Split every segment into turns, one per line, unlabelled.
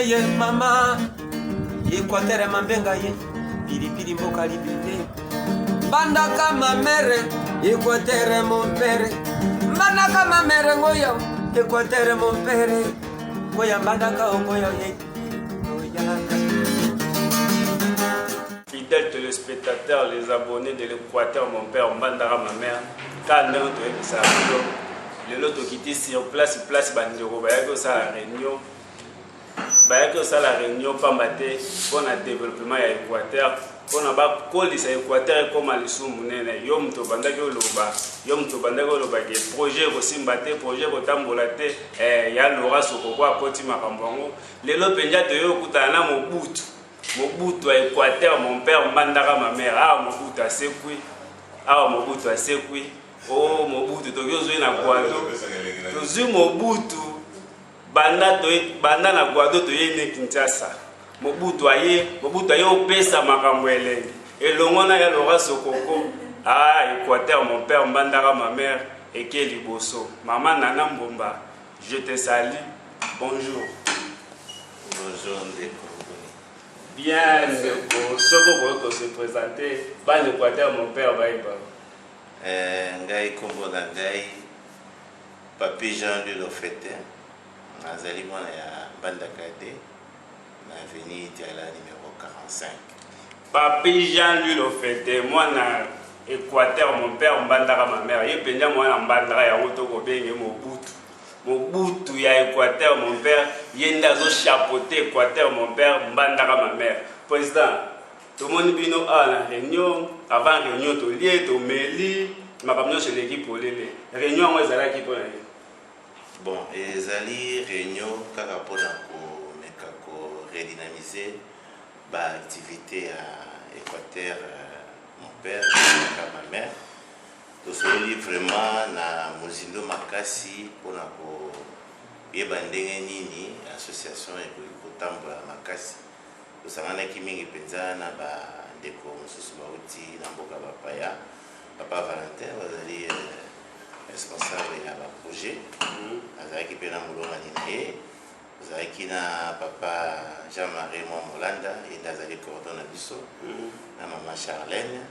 ye mama Equateur mambenga ye pilipili mboka libende bandaka mamere Equateur mon père bandaka mamere ngoyo Equateur mon père ngoya bandaka ngoyo ye.
Fidèles téléspectateurs, les abonnés de l'Équateur, mon père, Mbandara, ma mère, quand on est ça, les autres qui étaient sur place, Bandero, ça la réunion, ça la réunion, pas maté, pour le développement à l'Équateur, pour le bas, pour les Équateur, comme à l'issue, yom to bandako loba, projet aussi mbaté, projet kotambolate, ya Laura Sokoko à Koti Makambango, les autres penja de yo kutana mo bout. Mobutu à Équateur, mon père, Mbandara, ma mère. Ah, Mobutu à Sekui. Ah, Mobutu à Sekui. Oh, Mobutu, tu as na Guado. Tu as Mobutu. Banda na Guado, tu as Kinshasa. Mobutu a au Pesa Makambwele. Et l'ongona ya Laura Sokoko. Ah, Équateur, mon père, Mbandara, ma mère. Et Kelly Bosso. Maman Nana Mbomba. Je te salue. Bonjour.
Bonjour, Ndeko.
Bien, ce qu'on se présenter, ban l'Équateur, mon père,
Ngai Kombo Ngai, Papi Jean-Louis Lofete, Nazali Mwana ya Bandakade, na avenue Tiala numéro 45.
Papi Jean-Louis Lofete, moi na Équateur, mon père, Mbandara, ma mère, et puis moi na Mbandara, ya Motoko Benge, Mobutu ya Équateur, mon père, Yenda zo chapeauté Équateur, mon père, Mbandara, ma mère. Président, tout le monde bino à la réunion, avant réunion, tu lié, tu mêli, ma camion sur l'équipe pour les réunions, moi, Zala qui pour les.
Bon, et Zali, réunion, Kakapoda, pour redynamiser l'activité à Équateur, mon père, ma mère. Tosoli vraiment na Mozindo Makasi pour na ko yeba ndenge nini association et kotambola Makasi tosangana kimingi penza na ba ndeko mususu bauti na mboka bapaya papa Valentin bazali responsable ya ba projet azaki pena mulonga ni naye azaki na papa Jean-Marie Molanda et azali coordonnateur biso na mama Charlène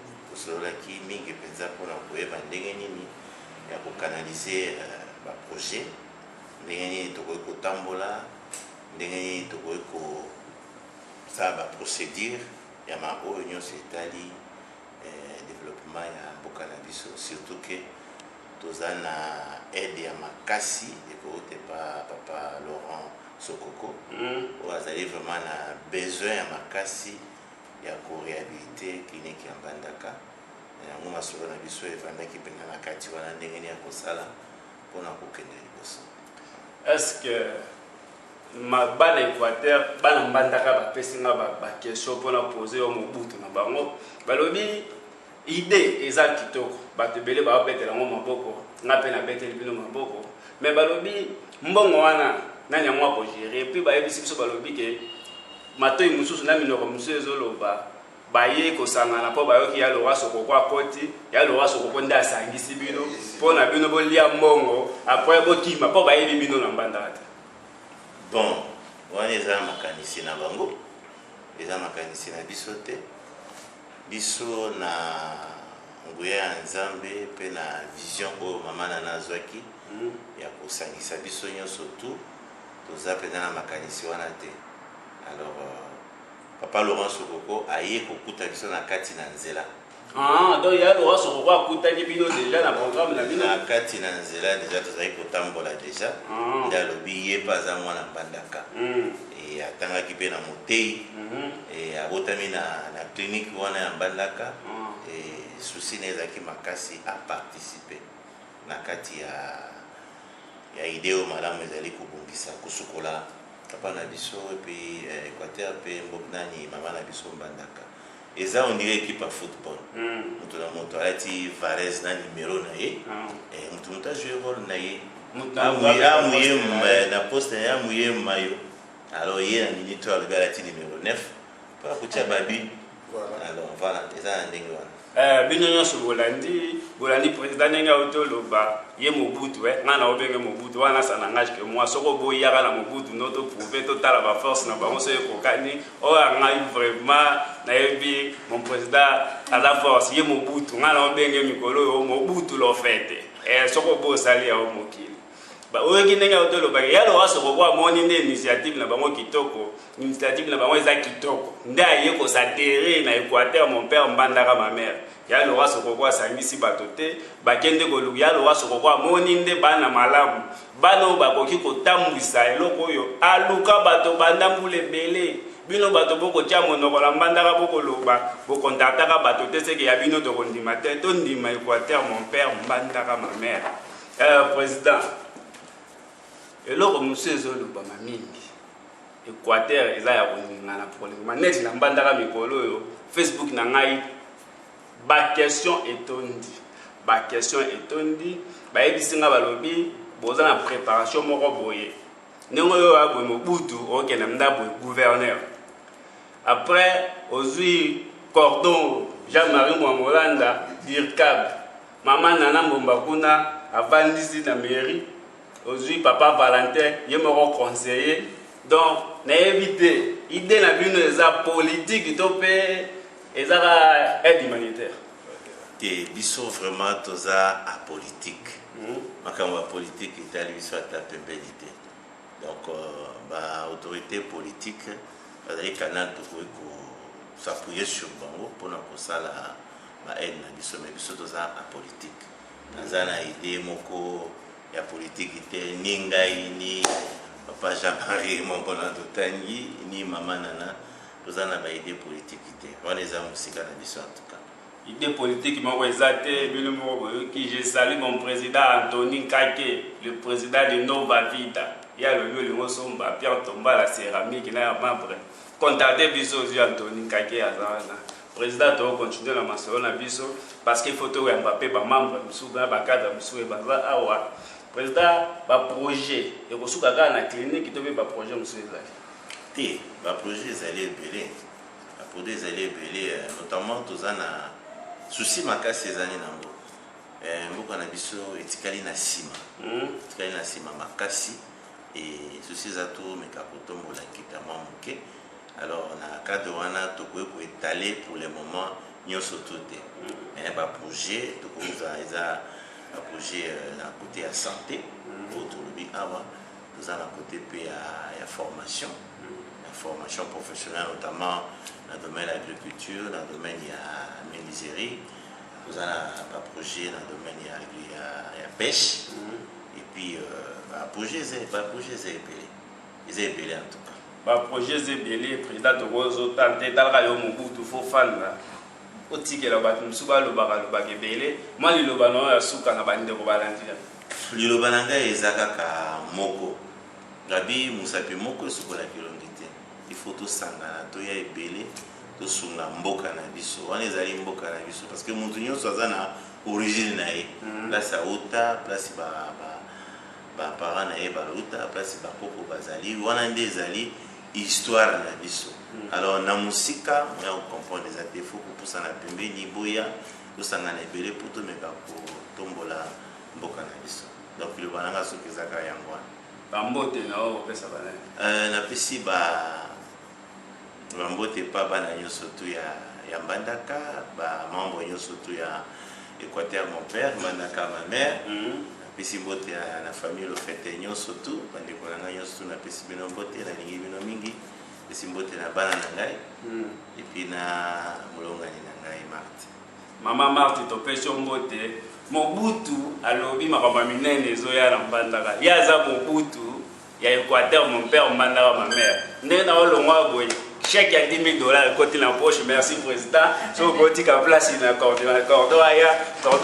qui mingi penza pour na koyeba ndenge nini ya ko canaliser ba projet ndenge nini to ko tambola ndenge nini to ko sa ba procédure ya ma union c'est-à-dire développement ya mboka na biso surtout que tozana aide ya makasi de côté pa papa Laurent Sokoko ou azali vraiment na besoin ya makasi ya ko réhabiliter clinique ya Mbandaka yango masolo na biso evandaki pena na kati wana ndenge ni ya kosala mpona kokende liboso.
Est-ce que ma bana Équateur bana Mbandaka bapesinga ba question mpona poser yo Mobutu na bango balobi idée eza kitoko bato ebele babetela yango maboko nga mpe nabeteli bino maboko mais balobi mbongo wana nani yango akogere puis bayebisi biso balobi ke matoi mususu na minoko mususu ezoloba baye kosangana mpo bayoki ya Laura Sokoko akoti ya Laura Sokoko nde asangisi bino mpo na bino bolia mbongo apres bokima mpo bayebi bino na Mbandaka te.
Bon, wana eza makanisi na bango eza makanisi na biso te biso na nguya ya Nzambe mpe na vision oyo mama Nana azwaki ya kosangisa biso nyonso tu toza mpenza na makanisi wana te. Alors papa Laurent Sokoko aye kokuta biso na kati na nzela.
Ah, donc ya Laurent Sokoko akutaki bino déjà na programme na bino
na kati na nzela déjà tozali kotambola déjà nde alobi ye mpe aza mwana Mbandaka e atangaki mpe na motei e abotami na clinique wana ya Mbandaka e susi na ezalaki makasi aparticipe na kati ya idée oyo malamu ezali kobongisa kosukola papa na biso epi Équateur mpe mboknani mama na biso Mbandaka eza on dirait équipe à football mutu na moto alati Varese na numéro na ye mutu ajoué rôle na ye amuye na poste ya amuye mayo alors ye na minute alobi alati numéro 9 mpo akotia babi alors voilà eza na ndenge wana
bino nyonso bolandi président ndenge auti oloba ye Mobutu ngana obenge Mobutu wana sana ngage que moi soko boyaka na Mobutu noto prouver total ba force na bango so ekokani o ngai vraiment na yebi mon président à la force ye Mobutu ngana obenge mikolo yo Mobutu lo fete soko bo sali ya mokili ba oyoki ndenge otolo ba ya lo waso ko kwa moni nde initiative na bango kitoko initiative na bango eza kitoko nda ye ko satere na Équateur mon père mbandaka ma mère ya lo waso ko kwa sangisi batote ba kende ko lu ya lo waso ko kwa moni nde bana malamu bano ba koki ko tambwisa eloko yo aluka bato bandambule bele bino bato boko tia monoko la mbandaka boko loba bo contactaka batote seke ya bino to kondima te to ndima Équateur mon père mbandaka ma mère président eloko monsieur ezoloba mingi Équateur eza ya koningana problème net na mbandaka mikolo yo Facebook na ngai ba question etondi ba ebisinga balobi boza na préparation moko boye ndenge yo aboye Mobutu okena ndabo gouverneur après ozui cordon Jean-Marie Mwamolanda Dirkab maman Nana Mbomba kuna avandisi na mairie aujourd'hui papa Valentin ye moko conseiller donc na éviter idée na bino eza politique to pe eza aide humanitaire
te biso vraiment toza a politique makambo politique etali biso ata pembeni te donc ba autorité politique bazali canal tokoki s'appuyer sur bango mpona kosala ba aide na biso mais biso toza a politique naza na idée moko ya politique te ni ngai ni papa Jean-Marie Mwamolanda Tangi ni mama Nana tozana ba idée politique te wana eza musika na biso en tout cas
idée politique moko eza te bino moko qui je salue mon président Anthony Kake le président de Nova Vida ya le lieu le somba Pierre Tomba la céramique na membre contacter biso aussi Anthony Kake azana président to continuer na masolo na biso parce que photo ya Mbappé ba membre musuba ba cadre musuba baza awa président ba projet et kosuka ka na clinique to be ba projet musuba
te ba projet ezali ebele ba projet ezali ebele notamment tozana souci makasi ezali nango mboka na biso etikali na sima makasi et souci za to meka kotombola kita mamuke alors na cadre wana tokoki ko étaler pour le moment nyonso tote mais ba projet tokoza eza un projet na côté à santé autour awa nous avons à côté puis à formation professionnelle notamment dans le domaine de l'agriculture dans le domaine de la menuiserie nous avons un projet dans le domaine de la pêche et puis un projet c'est épelé en tout cas
ba projet zebele président tokozo tante talaka yo Mobutu Fofana otikela bato musuba lobaka ebele moi liloba no ya suka na bandeko balandira
liloba na ngai eza kaka moko ngabi musapi moko sukola kilongi te il faut tosangana toya ebele tosunga mboka na biso wana ezali mboka na biso parce que mutu nyonso aza na origine na ye place auta place ba parents na ye baluta place ba koko bazali wana nde ezali histoire na biso alors na musika ya comprendre les aspects faut pour ça na pembeni boya tosangana ebele poto meka ko tombola mboka na biso donc le bananga soki ezaka yango wana
bambote na o pesa bana
na pesi bambote pa bana nyonso tu ya mbandaka ba membre nyonso tu ya Équateur mon père mbandaka ma mère pesi mbote na famille le fete nyonso tu bandeko na nyonso tu na pesi bino mbote na lingi bino mingi pesi mbote na bana na ngai et puis na molongani na ngai Marti
mama Marti to pesi mbote Mobutu alobi makambo minene ezoya na mbandaka yaza Mobutu ya Équateur mon père mbandaka ma mère ndenge na olongwa boye chèque ya $10,000 côté la poche merci président so côté ka place na cordon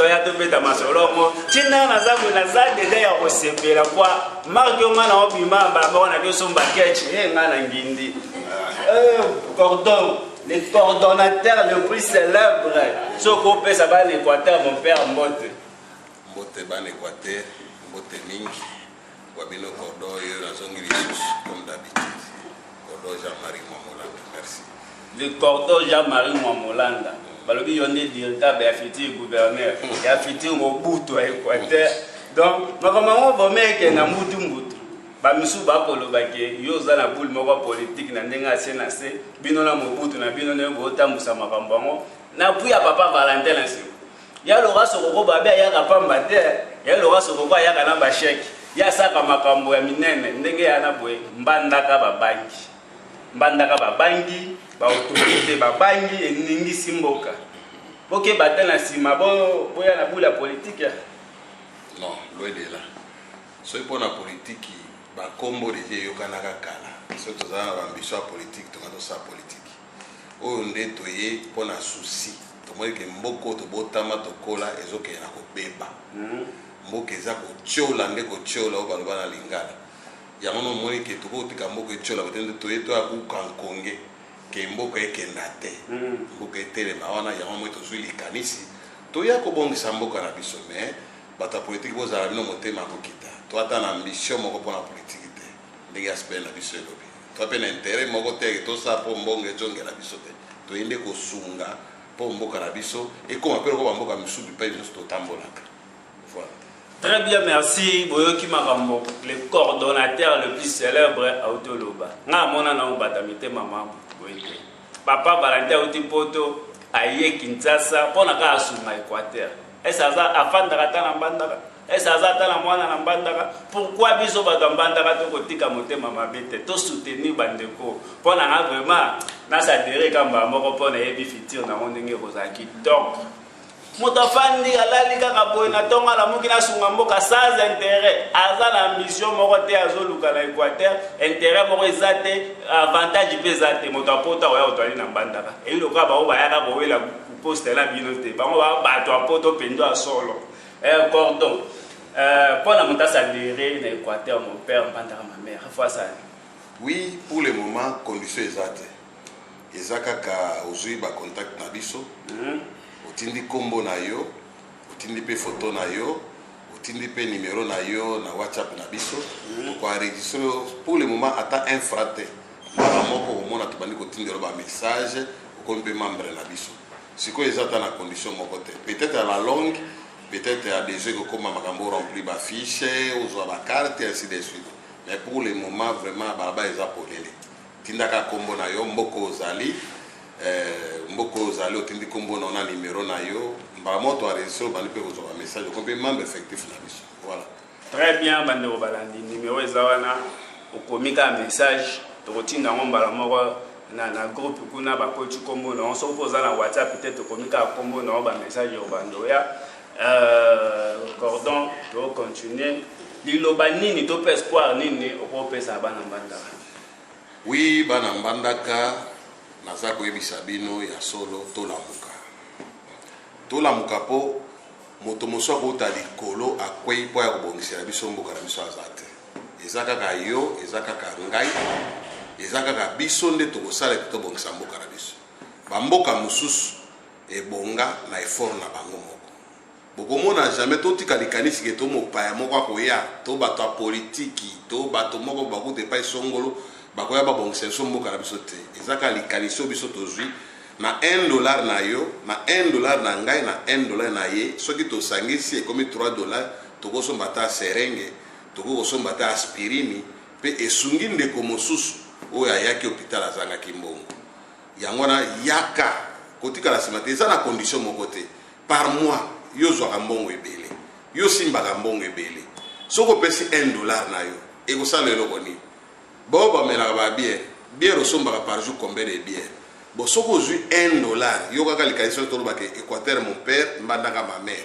ya to beta masolo mo tina na zabu na zade de ya kosepela kwa marque nga na obima ba na biso mbakechi nga na ngindi cordon le coordonnateur le plus célèbre so ko pesa ba l'Équateur mon père Mbote
ba l'Équateur Mbote mingi wa bino cordon yo na zongi lisusu comme d'habitude cordon Jean-Marie Mwamolanda merci
le cordon Jean-Marie Mwamolanda balobi yonde directeur ya futur gouverneur ya futur Mobutu à Équateur Donc makambo bomeke na mutu bamisu bakoloba ke yo za na boule moko politique na ndenga sena se bino na Mobutu na bino ne botambusa makambo ngo na puya papa Valentin na siko ya loga soko ba ya kapamba te ya loga soko ya kana ba chèque ya saka makambo ya minene ndenge ya na boye mbandaka babangi ba autorité babangi eningi simboka boke batana sima boya na boule politique
non loin de là soki mpona politiki bakombo deja eyokanaka kala soki tozala na bambition ya politike tonga tosala politike oyo nde toye mpona susi tomoni ke mboka oyo tobotama tokola ezokende na kobeba mboka eza kotiola nde kotiola oyo baloba na lingala yango nomoni ke tokotika mboka etiola bote nde toye toya kuka nkonge ke mboka ekenda te mboka etelema wana yango moi tozwi likanisi toya kobongisa mboka na biso me bato ya politike bozala bino motema kokita toata na ambition moko mpona politike te ndenge aspect na biso elobi toa mpe na interet moko te tosala mpo mbongo ezongela biso te toyende kosunga mpo mboka na biso ekoma mpe loko bamboka misusu mpe biso totambolaka. Voilà.
Très bien, merci. Boyoki Makambo, le coordonnateur le plus célèbre à Autoloba. Nga mona na batamite mama boyeke. Papa Valentin Otipoto aye Kinshasa pona ka asunga Équateur. Et ça ça afandaka tana mbandaka. Et ça ça tana mwana na mbandaka. Pourquoi biso bato mbandaka to kotika motema mabete to soutenir bandeko. Pona nga vraiment na sa dere kamba moko pona yebi futur na ndenge kozaki. Donc motafandi alali kaka boye na tonga la muki na sunga mboka sans intérêt aza na mission moko te azoluka na Équateur intérêt moko ezate avantage pe ezate motapota oya otwali na mbandaka e loka ba obayaka bowela poste la bino te bango ba bato apoto pendo a solo cordon pour la montagne adhéré na Équateur mon père mbandaka ma mère fois ça.
Oui, pour le moment condition ezate ezakaka ozui ba contact na biso otindi kombo na yo otindi pe photo na yo otindi pe numéro na yo na WhatsApp na biso ko enregistrer pour le moment ata un frate mara moko omona tobandi kotindela ba message ko mpe membre na biso siko ezata na condition moko te peut-être à la longue peut-être à des ko koma makambo remplir ba fiche ozwa ba carte ainsi de suite mais pour le moment vraiment baraba eza polele tindaka kombo na yo mboko ozali mboko ozali otindi kombo na numéro na yo mbala moto enregistré bandi pe kozwa ba message ko mpe membre effectif na biso. Voilà.
Très bien bande balandi numéro ezawana okomika message tokotinda mbala moko na groupe kuna ba coach kombo na on se pose na WhatsApp peut-être okomika kombo na ba message yo bando ya cordon to continuer liloba nini to espoir nini okopesa bana mbandaka.
Oui bana mbandaka naza koyebisa bino ya solo tolamuka po moto mosu akota likolo akwei mpo ya kobongisela biso mboka na biso aza te eza kaka yo eza kaka ngai eza kaka biso nde tokosala ete tobongisa mboka na biso bamboka mosusu ebonga na effort na bango moko bokomona jamais totika likanisi ke to mopaya moko akoya to bato ya politiki to bato moko bakuta epai songolo bakoya babongisa biso mboka na biso te ezaka likanisi biso tozwi na $1 na yo na $1 na ngai na $1 na ye soki tosangisi ekomi $3 tokosomba ta serenge tokosomba ta aspirini pe esungi ndeko mosusu oyo ayaki hôpital azangaki mbongo yango na yaka kotikala nsima te eza na condition moko te par mois yo zwaka mbongo ebele yo simbaka mbongo ebele soki opesi $1 na yo ekosala eloko nini bo bamelaka babiere osombaka par jour combien de bière bon soki ozwi $1 yo kaka likanisi tolobaka Équateur mon père mbandaka ma mère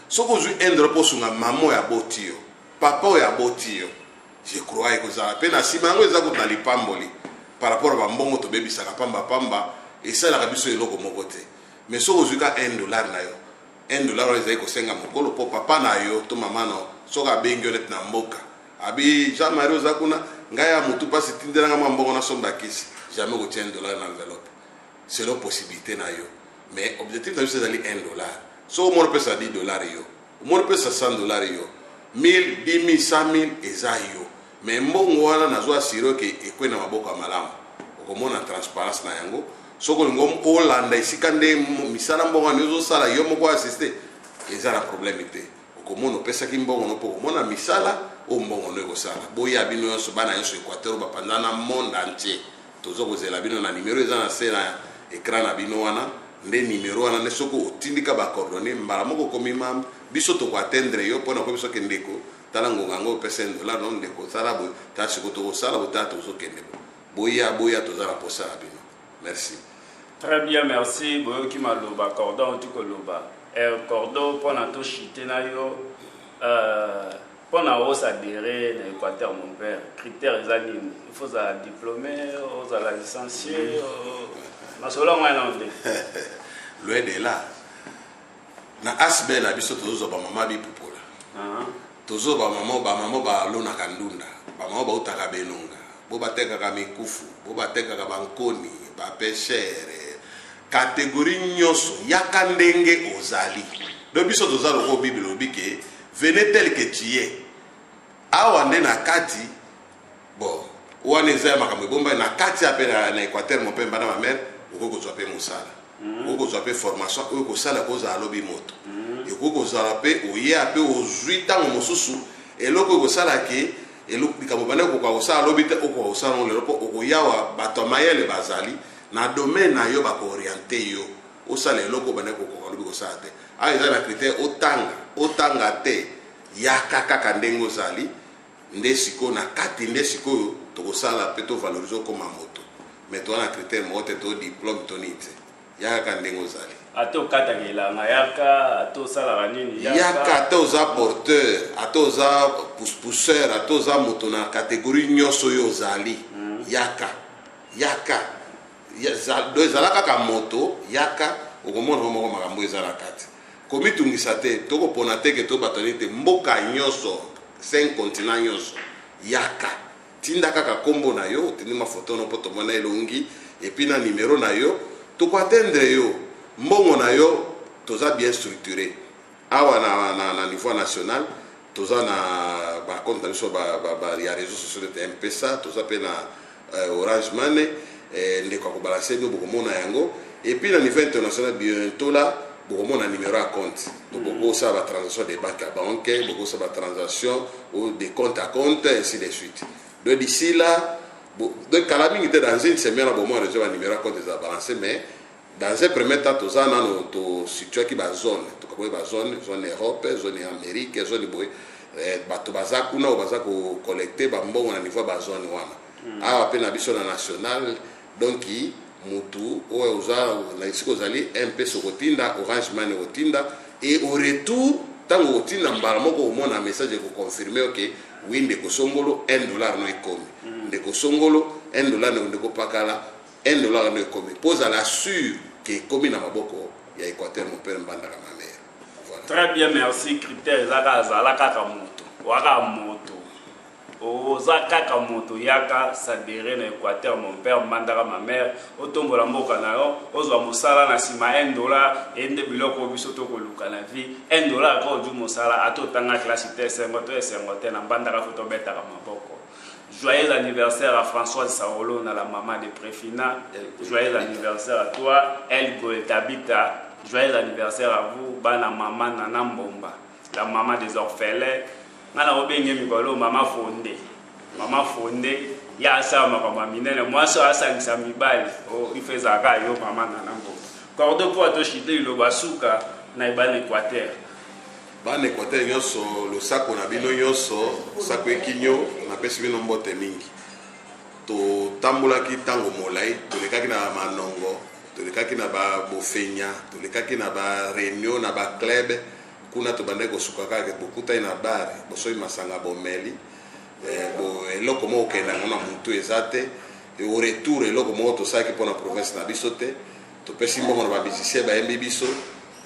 soki ozwi $1 mpo osunga mama oyo aboti yo papa oyo aboti yo je crois ekozala mpe na nsima yango eza kuta lipamboli par rapport a bambongo tobebisaka pamba esalaka biso eloko moko te mais soki ozwi ka $1 na yo $1 oyo ezali kosenga mokolo mpo papa na yo to mama na yo soki abengi yo neti na mboka abi Jean-Marie oza kuna ngai ya motu mpasi tindelanga mwa mbongo nasomba kisi jamais kotia $1 na enveloppe c'est la possibilité na yo mais objectif na biso ezali $1 soki omona opesa $10 yo omona opesa $100 yo 1000 10 000 100 000 eza yo mais mbongo wana nazwa asiro ke ekwe na maboko ya malamu okomona transparence na yango soki olingo olanda esika nde misala mbongo wana ezosala yo moko asiste eza na problème te okomona opesaki mbongo no mpo komona misala o mbongo no ekosala boya bino nyonso bana nyonso Équateur bapanda na monde entier tozo kozela bino na numéro eza na se na écran na bino wana nde numéro wana nde soko otindika bacoordonné mbala moko komi mam biso tokoatendre yo mpona ko biso kendeko tala ngonga yango opesa $1 no ndeko sala boye ta siko tokosala bota tozokende boya tozala posala bino merci.
Très bien, merci. Boyoki maloba cordon tu koloba. Cordon pendant tout chité na yo pendant os adhérer à l'Équateur mon père. Critères il faut ça diplômé, aux la licencié, na solo moi non de.
Loin de là. Na asbe na biso tozo ba mama bi pupola. Tozo ba mama ba lona kandunda. Ba mama ba utaka benonga. Bo bateka ka mikufu, bo bateka ka bankoni, ba pêcheur. Catégorie nyoso yaka ndenge ozali do biso tozalo ko bible obike venez tel que tu es awa nde na kati bon wana eza makambo bomba na kati apena na Équateur mo pemba na ma mère okoko zwa pe musala okoko zwa pe formation okoko sala ko za lobi moto okoko zwa pe oye ape ozwi tango mosusu eloko ko sala ke eloko bikambo bana ko ko sala lobi te okoko sala no lepo okoyawa bato mayele bazali na domaine na yo ba ko orienter yo o sala eloko bana ko ko lobi ko sala te a eza na critère otanga te yaka kaka ndengo zali nde siko na kati nde siko to ko sala pe to valoriser comme moto mais to na critère mo te to diplôme to nite yaka ndengo zali
ato kata ngelanga yaka ato sala nini
yaka ato za porteur ato za pousseur ato za moto na catégorie nyoso yo zali yaka do ezalaka ka moto yaka okomona moko makambo ezala kati komitungisa te tokopona te ke tobatani te mboka nyonso 5 continent nyonso yaka tinda kaka kombo na yo tindi mafoto no poto mona elongi epi na numéro na yo tokoatendre yo mbongo na yo toza bien structuré awa na niveau national toza na ba compte na biso ya réseaux sociaux de M-Pesa toza pe na Orange Money ndeko ko balancer no bokomona yango et puis na niveau international bientôt là bokomona numéro à compte donc beaucoup ça va transaction de banque à banque beaucoup ça va transaction ou de compte à compte ainsi de suite donc d'ici là donc calami était dans une semaine bon moi le numéro à compte des balancer mais dans un premier temps tous en a to situé qui ba zone to ko ba zone Europe zone Amérique zone boy bato baza kuna baza ko collecter ba mbongo na niveau ba zone wana a pe na biso na national donc mutu oyo uza na isiko zali MP sokotinda Orange Money otinda et au retour tango otinda mbala moko omona message ko confirmer que oui ndeko songolo $1 no ekomi ndeko songolo $1 no ndeko pakala $1 no ekomi pose à la sûre que ekomi na maboko ya Équateur mon père mbanda ma mère voilà.
Très bien, merci. Critère zaka zala kaka moto waka moto oza kaka moto yaka sadere na Équateur mon père mandaka ma mère otombola mboka na yo ozwa mosala na sima $1 ende biloko biso to koluka na vie $1 ka odu mosala atotanga classe te sengo te na bandaka foto betaka maboko. Joyeux anniversaire à Françoise Saolo, la maman de Préfina. Joyeux anniversaire à toi, El Goetabita. Joyeux anniversaire à vous, Bana Maman Nana Mbomba, la maman des orphelins. Nana Obenge Migolo, maman fondée. Maman fondée, ya sa maman minene. Moi, ça, ça, ça m'ibali. Oh, il fait zaga, yo, maman Nana Mbomba. Cordo pour Atoshite, le Basuka, Naïban Équateur.
Ban Équateur nyonso lo sako na bino nyonso sako ekinyo na pesi bino mbote mingi to tambulaki tango molai to lekaki na manongo to lekaki na ba bofenya to lekaki na ba réunion na ba club kuna to bande ko sukaka ke bokuta ina bare bosoi masanga bomeli bo eloko mo kenda ngona muntu ezate e au retour eloko mo to saki pona province na biso te to pesi mbongo na ba musicien ba embi biso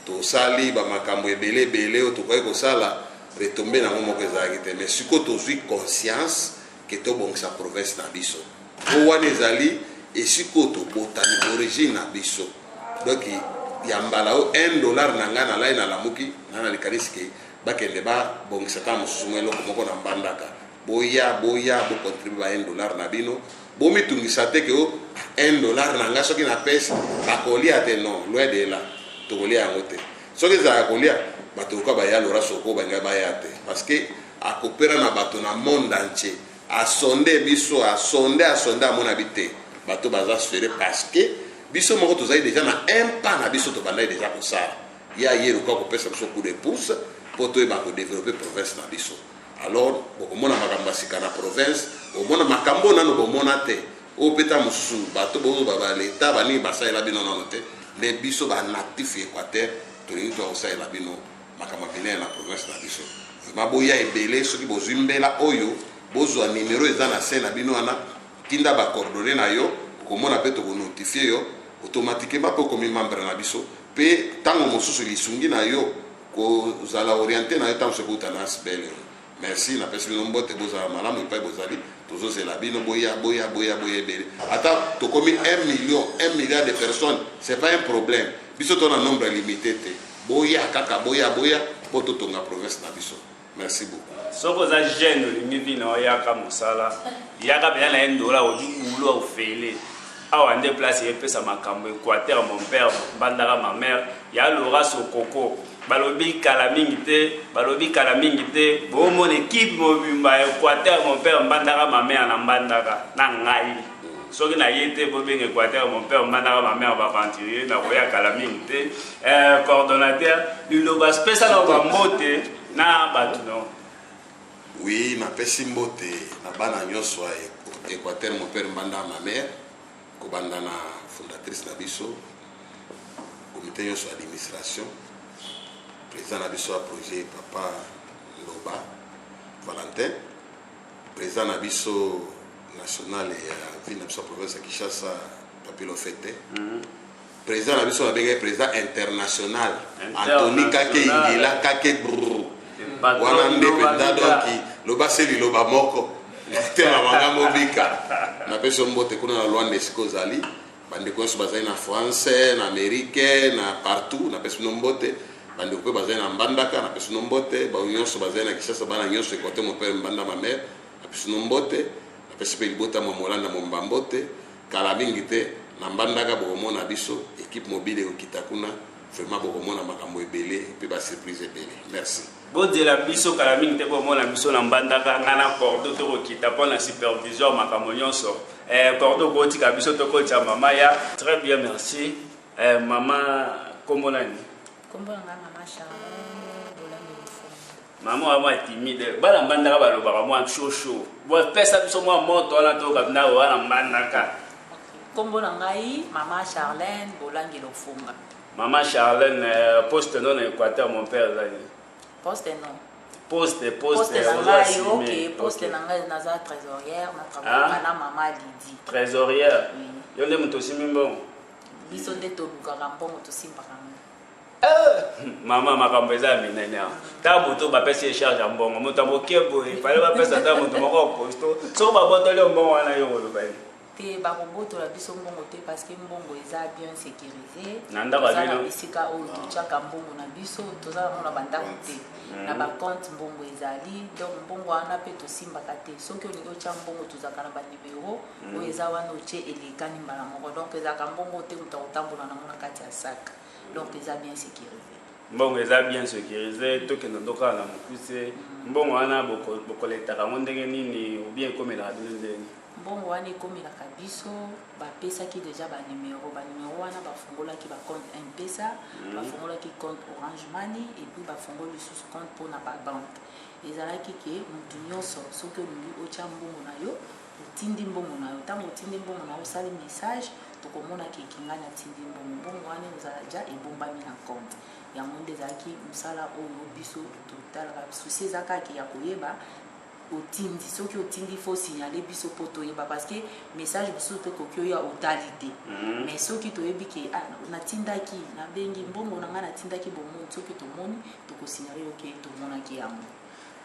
to sali ba makambo ebele to koy ko sala retomber na momo ko ezaki te mais siko to zui conscience que to bongisa province na biso o wana ezali et siko to botani origine na biso donc yambala o $1 na nga na lai na lamuki na likaliske bakende ba bongisa ka mususu eloko moko na mbandaka boya bo contribuer ba $1 na bino bo mitungisa te ke o $1 na nga soki na pesa akolia te non loin de là to kolia ngote soki za kolia bato ko ba ya Laurent Soko ba nga ba ya te parce que a coopérer na bato na monde entier a sonder biso a sonder amona bité bato baza sféré parce que biso moko tozali déjà na un pas na biso to bandai déjà ko ça ya yero ko pesa biso coup de pouce pour to ba ko développer province na biso alors bokomona makambo asika na province omona makambo nano bomona te o peta mususu bato bozo baba l'état bani basalela bino nano te les biso ba natif Équateur to ni to osalela bino makambo bine na province na biso maboya ebele soki bozimbela oyo bozwa numéro eza na scène na bino wana tinda ba coordonner na yo komona pe to ko notifier yo automatiquement po komi membre na biso pe tango mosusu lisungi na yo ko zala orienter na yo tango se kuta na sbele. Merci na pesi bino mbote bozala malamu pe bozali tozozela bino boya ebele ata to komi 1 milliard de personnes c'est pas un problème biso to na nombre limité te boya kaka boya po to tonga province na biso. Merci beaucoup.
Soko za jeune limiti na yaka musala yaka bien na ndola odi ulo ofele awa nde place epesa makambo Équateur mon père bandara ma mère ya Laurent Soko balobi kala mingi te bo mon équipe mobimba Équateur mon père bandara ma mère na bandaka na ngai soki na yete bo bien Équateur mon père bandara ma mère va aventurier na koya kala mingi te coordonnateur liloba spécial na bambote na batuno.
Oui, na pesi mbote na bana nyonso Équateur mon père bandara ma mère ko bandana fondatrice na biso comité nyonso administration président na biso a projet papa Loba Valentin président na biso national et ville na biso province ya Kinshasa Papilo Fete président na biso abengaki président international Anthony Kake Ingila Kake wana nde penda donc Loba seli Loba moko te na makambo bika na peso mbote kuna na Luanda esiko zali bandeko nyonso bazali na français na américain na partout na peso mbote bandeko pe bazali na mbandaka na peso mbote ba nyonso bazali na Kinshasa bana nyonso ekote mon père mbanda ma mère na peso mbote na peso pe libota mo molanda mo mbambote kala mingi te na mbandaka bokomona biso équipe mobile okita kuna vraiment bokomona makambo ebele pe ba surprise ebele. Merci.
Bodela biso kala mingi te bomona biso na mbandaka ngana cordo to kita pona supervision makambo nyonso cordo botika biso to ko cha mama ya très bien merci mama komonani
kombanga mama Charlène Bolangi Lofunga
mama wa timide bala mbandaka baloba mwa shosho bo pesa biso mwa moto na to kabina wana mbandaka
kombona ngai mama Charlène Bolangi Lofunga.
Mama Charlène poste non Équateur mon père zali
Poste non.
Poste
nanga ok poste nanga naza trésorière na travailler na maman Lydie.
Trésorière.
Oui.
Yonde muto simimbo.
Biso nde to lukaka mbongo to simbaka.
Mama makambo eza minene. Ta moto ba pesa charge mbongo. Moto bokebo e fale ba pesa ta moto moko posto. So ba botole mbongo wana yo lo bayi.
Te ba roboto la biso mbongo te parce que mbongo eza bien sécurisé.
Nanda ba bino.
Bisika o to chaka mbongo na biso to za mona bandako te. Na ba compte mbongo ezali donc mbongo wana pe to simbaka te. Soki olingo cha mbongo to zaka na ba numéro o eza wana oche elekani mbala moko donc ezaka mbongo te utatambola na mona kati ya sac. Donc eza bien sécurisé.
Mbongo eza bien sécurisé to ke ndoka na mukuse mbongo wana bokoleta ka ndenge nini ou bien komela ndenge
mbongo wana ekomelaka biso bapesaki déjà banumero wana bafungolaki bacompte M-Pesa bafungolaki compte Orange Money et puis bafungoli lisusu compte mpona babanke ezalaki ke motu nyonso soki olingi otya mbongo na yo otindi mbongo na yo ntango otindi mbongo na yo osali message tokomonaki ekingani atindi mbongo wana ezala ja ebombami na compte yango nde ezalaki mosala oyo biso totalaka susi eza kaka ya koyeba otindi soki otindi faut signaler biso po toyeba parce que message biso pe koki oya otalité mais soki toyebi ke natindaki nabengi mbongo na nga natindaki bomoni soki tomoni tokosignale oke tomonaki yango.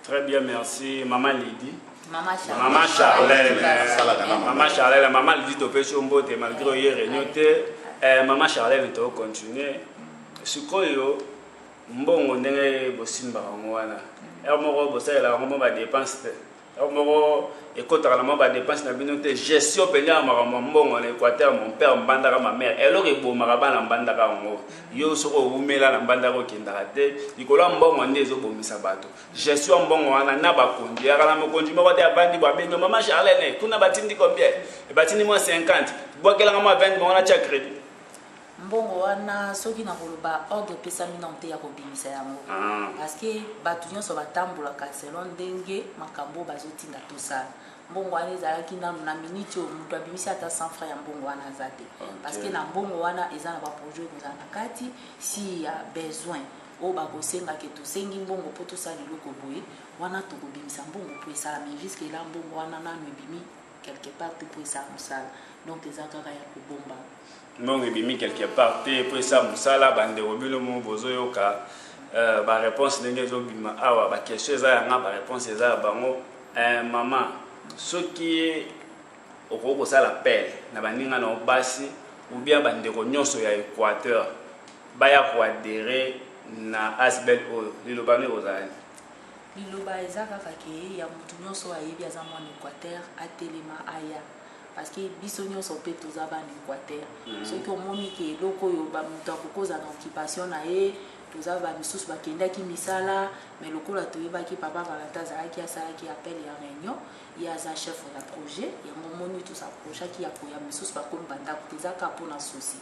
Très bien, merci Maman Lydie.
Maman
Charlène, Maman Lydie to pe chombote malgré hier réunioté Maman Charlène to continuer sikoyo mbongo ndenge bosimba ngwana moko bosalela ngo ba dépense moko ekotaka na mwa dépense na bino te gestion penya makambo mbongo na Équateur mon père mbandaka ma mère eloko ebomaka bana mbandaka yango yo soko umela na mbandaka okendaka te likolo mbongo nde ezobomisa bato gestion mbongo wana na bakondi yaka na mokonzi moko te abandi babengi mama Charlène kuna batindi combien batindi mo 50 bokelanga mo 20 mo na tia crédit
mbongo wana soki na koloba ordre pesami na te ya kobimisa yango parce que bato nyonso batambolaka selon ndenge makambo bazotinda tosala mbongo wana ezalaki nanu na minute oyo moto abimisi ata 100 francs ya mbongo wana aza te parce que na mbongo wana eza na baprojet kozala na kati si ya besoin oyo bakosengaki tosengi mbongo mpo tosala eloko boye wana tokobimisa mbongo mpo esala mais jusque ela mbongo wana nanu ebimi quelque part te mpo esala mosala donc eza kaka ya kobomba
mbongo ebimi quelque part te mpo esala mosala bandeko bino mo bozoyoka baréponse ndenge ezobima awa baquestion eza yanga baréponse eza ya bango mama soki okoki kosala pele na baninga na basi ou bien bandeko nyonso ya Équateur baya koadere na asbel oyo liloba nini kozalani
liloba eza kaka ke ya motu nyonso ayebi aza mwana Équateur atelema aya parce que biso nyonso mpe toza bana Équateur soki omoni ke eloko oyo moto akokoza na occupation na ye toza bamisusu bakendaki misala mais lokola toyebaki papa Valata azalaki asalaki appel ya réunion ye aza chef ya projet yango moni tosaprochaki ya koya misusu bakomi bandako tezaka mpona susi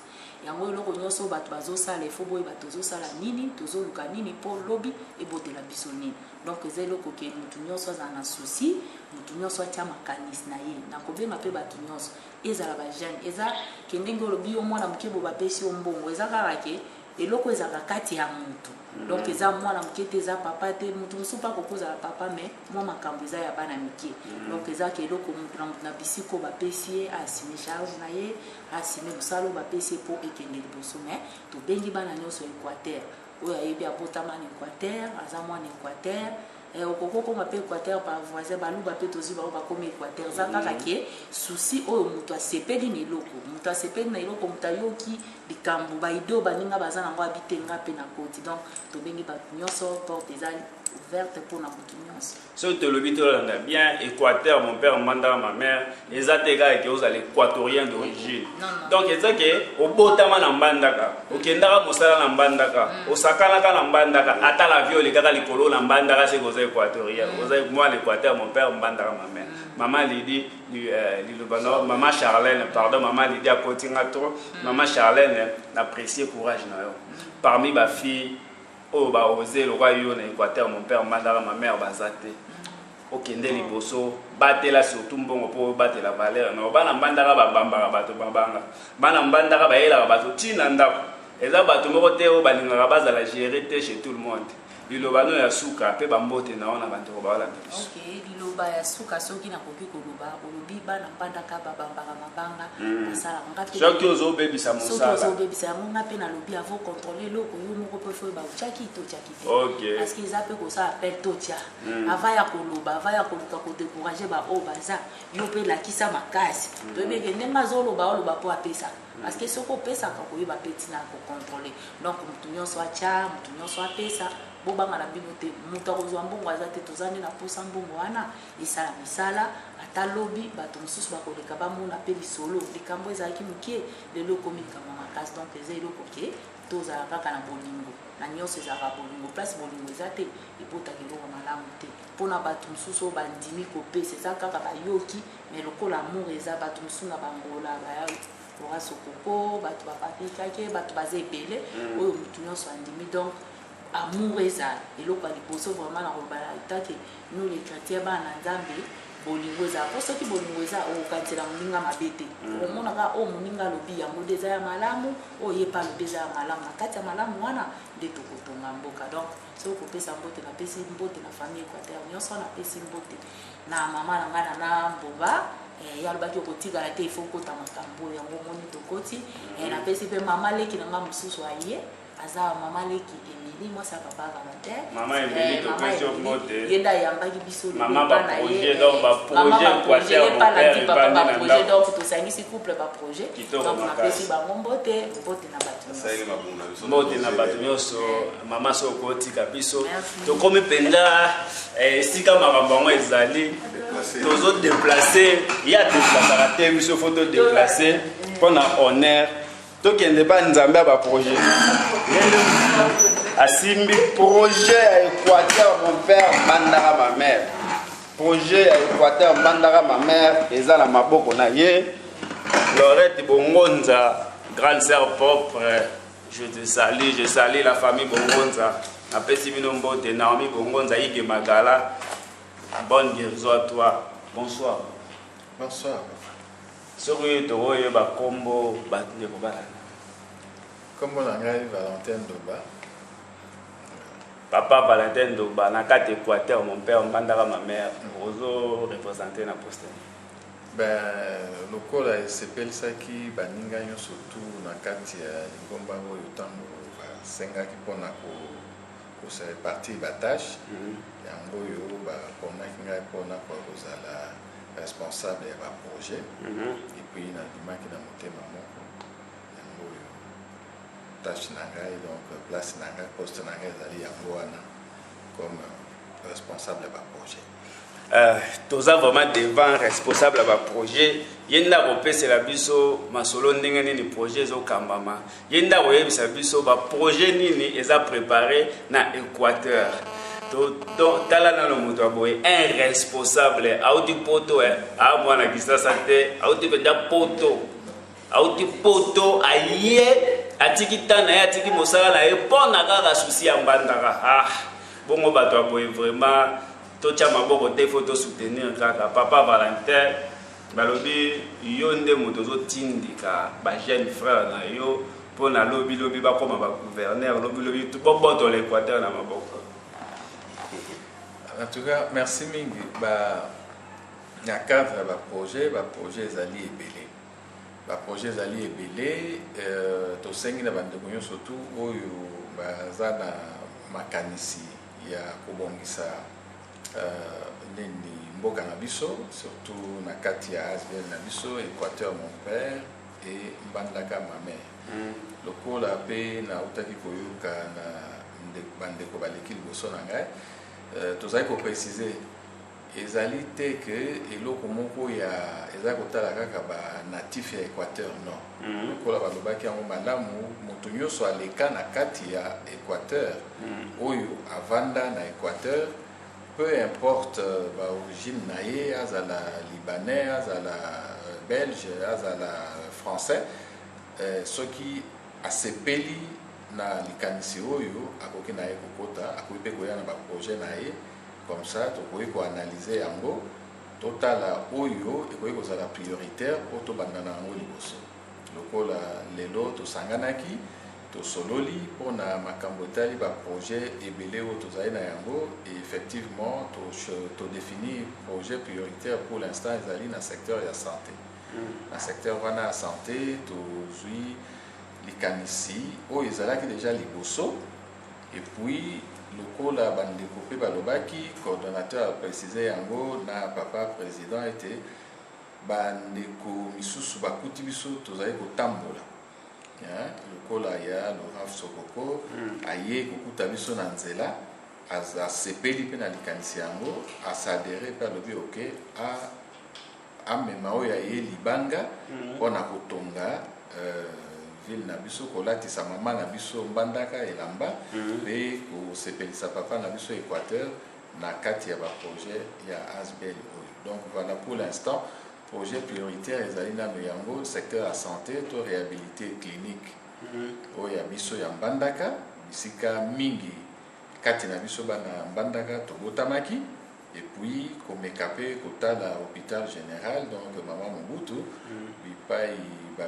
yango eloko nyonso bato bazosala efo boyeba tozosala nini tozoluka nini mpo lobi ebotela biso nini donc eza eloko ke motu nyonso aza na susi motu nyonso atia makanisi na ye nakobenga mpe bato nyonso ezala bajeune eza ke ndenge olobi yo mwana moke bo bapesi yo mbongo eza kaka ke eloko ezaka kati ya motu donc eza mwana moke te eza papa te motu mosusu mpa kokozala papa mais mwa makambo eza ya bana mike donc eza ke eloko motu na motu na bisiko bapesi ye asime charge na ye asime mosala oyo bapesi ye mpo ekende liboso mais tobengi bana nyonso Équateur oyo ayebi abotama na Équateur aza mwana Équateur okokokoma mpe Équateur par voisin baluba mpe tozwi bango bakomi Équateur eza kaka ke susi oyo moto asepeli na eloko moto asepeli na eloko moto ayoki likambo baido baninga baza nango abitenga mpe na koti donc tobengi bato nyonso porte eza ouverte mpona moto nyonso
soki tolobi tolanda bien Équateur mon père mbandaka ma mère eza te kaka ke ozala équatorien d'origine donc eza ke obotama na mbandaka okendaka mosala na mbandaka osakanaka na mbandaka ata l'avion olekaka likolo na mbandaka seke oza équatorien oza mwana Équateur mon père mbandaka ma mère maman Lydie lilobana maman Charlène pardon maman Lydie akotinga trop maman Charlène n'apprécie courage na yo parmi bafille oyo baoze lokwa yo na Équateur mon père mbandaka ma mère baza te okende liboso batela surtout mbongo mpo batela valeur na bana mbandaka babambaka bato babanga bana mbandaka bayelaka bato ntina ndako eza bato moko te oyo balingaka bazala gérer te chez tout le monde liloba no ya suka mpe bambote na ona bandeko baolanda biso
liloba ya suka soki nakoki koloba olobi bana mbandaka babambaka mabanga basalaka nga mpe
soki ozobebisa mosala
soki ozobebisa yango nga mpe nalobi avo contrôle eloko yo moko mpe foyeba otiaki totiaki te parce que eza mpe kosala appel totia ava ya koloba ava ya koluka kodécourage baoyo baza yo mpe lakisa makasi toyebeke ndenge azoloba oloba mpo apesaka parce que soki opesaka koyeba mpe ntina kocontrôle donc motu nyonso atya motu nyonso apesa bobanga na bino te moto akozwa mbongo aza te toza nde na posa mbongo wana esala misala ata lobi bato mosusu bakoleka bamona mpe lisolo likambo ezalaki moke lelo ekomi likambo makasi donc eza eloko ke tozala kaka na bolingo na nyonso ezalaka bolingo place bolingo eza te ebotaka eloko malamu te mpona bato mosusu oyo bandimi kopesa eza kaka bayoki mais lokola amour eza bato mosusu na bangola baya ora sokoko bato bapapikake bato baza ebele oyo motu nyonso andimi donc amour ezala eloko ya liboso vraiment na kolobala etake nous les chrétiens bana nzambe bolingo ezala mpo soki bolingo eza okokanisela moninga mabe te omonaka oyo moninga alobi yango nde eza ya malamu oyo ye mpe alobi eza ya malamu na kati ya malamu wana nde tokotonga mboka donc soki okopesa mbote napesi mbote na famille Équateur nyonso napesi mbote na mama na ngai na mboba ye alobaki okotikala te ifo okota makambo yango moni tokoti napesi mpe mama leki na ngai mosusu aye aza maman leki Emily moi ça papa Valentin
maman Emily to question mode
yenda yambaki biso
maman ba projet donc ba projet
pas la dit papa ba projet donc to sangisi couple ba projet donc na pesi ba mbote na bato
mbote na bato nyonso mama soko tika biso to komi penda sika makambo ngo ezali tozo déplacer ya déplacer te biso photo déplacer pour un honneur tokende ba nzambe ba projet asimbi projet à Équateur mon père mandara ma mère projet à Équateur mandara ma mère eza na maboko na ye Lorette Bongonza grande sœur propre je salue la famille Bongonza apesi bino mbote Naomi Bongonza Ike Magala bonne guérison à toi bonsoir soki tokoyo bakombo bandeko balana
kombo na ngai Valentin Doba
papa Valentin Doba na kati Équateur mon père mbandaka ma mère ozo représenter na poste
ben lokola esepelisaki baninga nyonso tu na kati ya lingomba oyo ntango basengaki mpona kosa repartir batashe yango oyo baponaki ngai mpona kozala responsable ya baprojet epuis nandimaki na motema moko yango oyo tâche na ngai donc place na ngai poste na ngai ezali yango wana comme responsable ya baprojet
toza vraiment devant responsable ya baprojet ye ndako opesela biso masolo ndenge nini projet ezokambama ye ndako oyebisa biso baprojet nini eza préparé na Équateur tala nano moto aboye un responsable auti poto amwana kisasa te auti penda poto auti poto aye atiki tana ye atiki mosala na ye mpona kaka susi ya mbandaka bongo bato aboye vraiment totia maboko te faut soutenir kaka papa Valentin balobi yo nde moto ozotindika bajeune frère na yo mpona lobilobi bakoma bagouverneur lobilobi boboto l'Équateur na maboko.
En tout cas, merci mingi. Na cadre ba projet ezali ebele. Ba projet ezali ebele to sengi na bandeko nyonso tu oyo baza na makanisi ya kobongisa nini mboka na biso surtout na kati ya ASBL na biso Équateur mon père et Mbandaka ma mère. Lokola pe na utaki koyoka na bandeko baleki liboso na ngai tozali kopréciser ezali te ke eloko moko ya eza kotala kaka banatif ya Équateur non lokola balobaki yango malamu moto nyonso aleka na kati ya Équateur oyo avanda na Équateur peu importe baorigine na ye azala libanais azala belge azala français soki asepeli na likanisi oyo akoki na ye kokota akoki mpe koya na baprojet na ye comme ça tokoki koanalyse yango totala oyo ekoki kozala prioritaire po tobanda na yango liboso lokola lelo tosanganaki tosololi mpona makambo etali baprojet ebele oyo tozali na yango et effectivement todéfinir projet prioritaire pour l'instant ezali na secteur ya santé na secteur wana ya santé tozwi likanisi oyo ezalaki déjà liboso et puis lokola bandeko mpe balobaki coordonnateur aprécise yango na papa président ete bandeko misusu bakuti biso tozali kotambola lokola ya Laurent Sokoko aye kokuta biso na nzela asepeli mpe na likanisi yango asadere mpe alobi oke amema oyo aye libanga mpona kotonga ville na biso kolatisa mama na biso Mbandaka elamba mpe kosepelisa papa na biso Équateur na kati ya baprojet ya ASBL oyo. Donc voilà pour l'instant projet prioritaire ezali nano yango secteur ya santé to réhabilité clinique oyo ya biso ya Mbandaka bisika mingi kati na biso bana Mbandaka tobotamaki et puis komeka mpe kotala hôpital général donc mama Mobutu bipai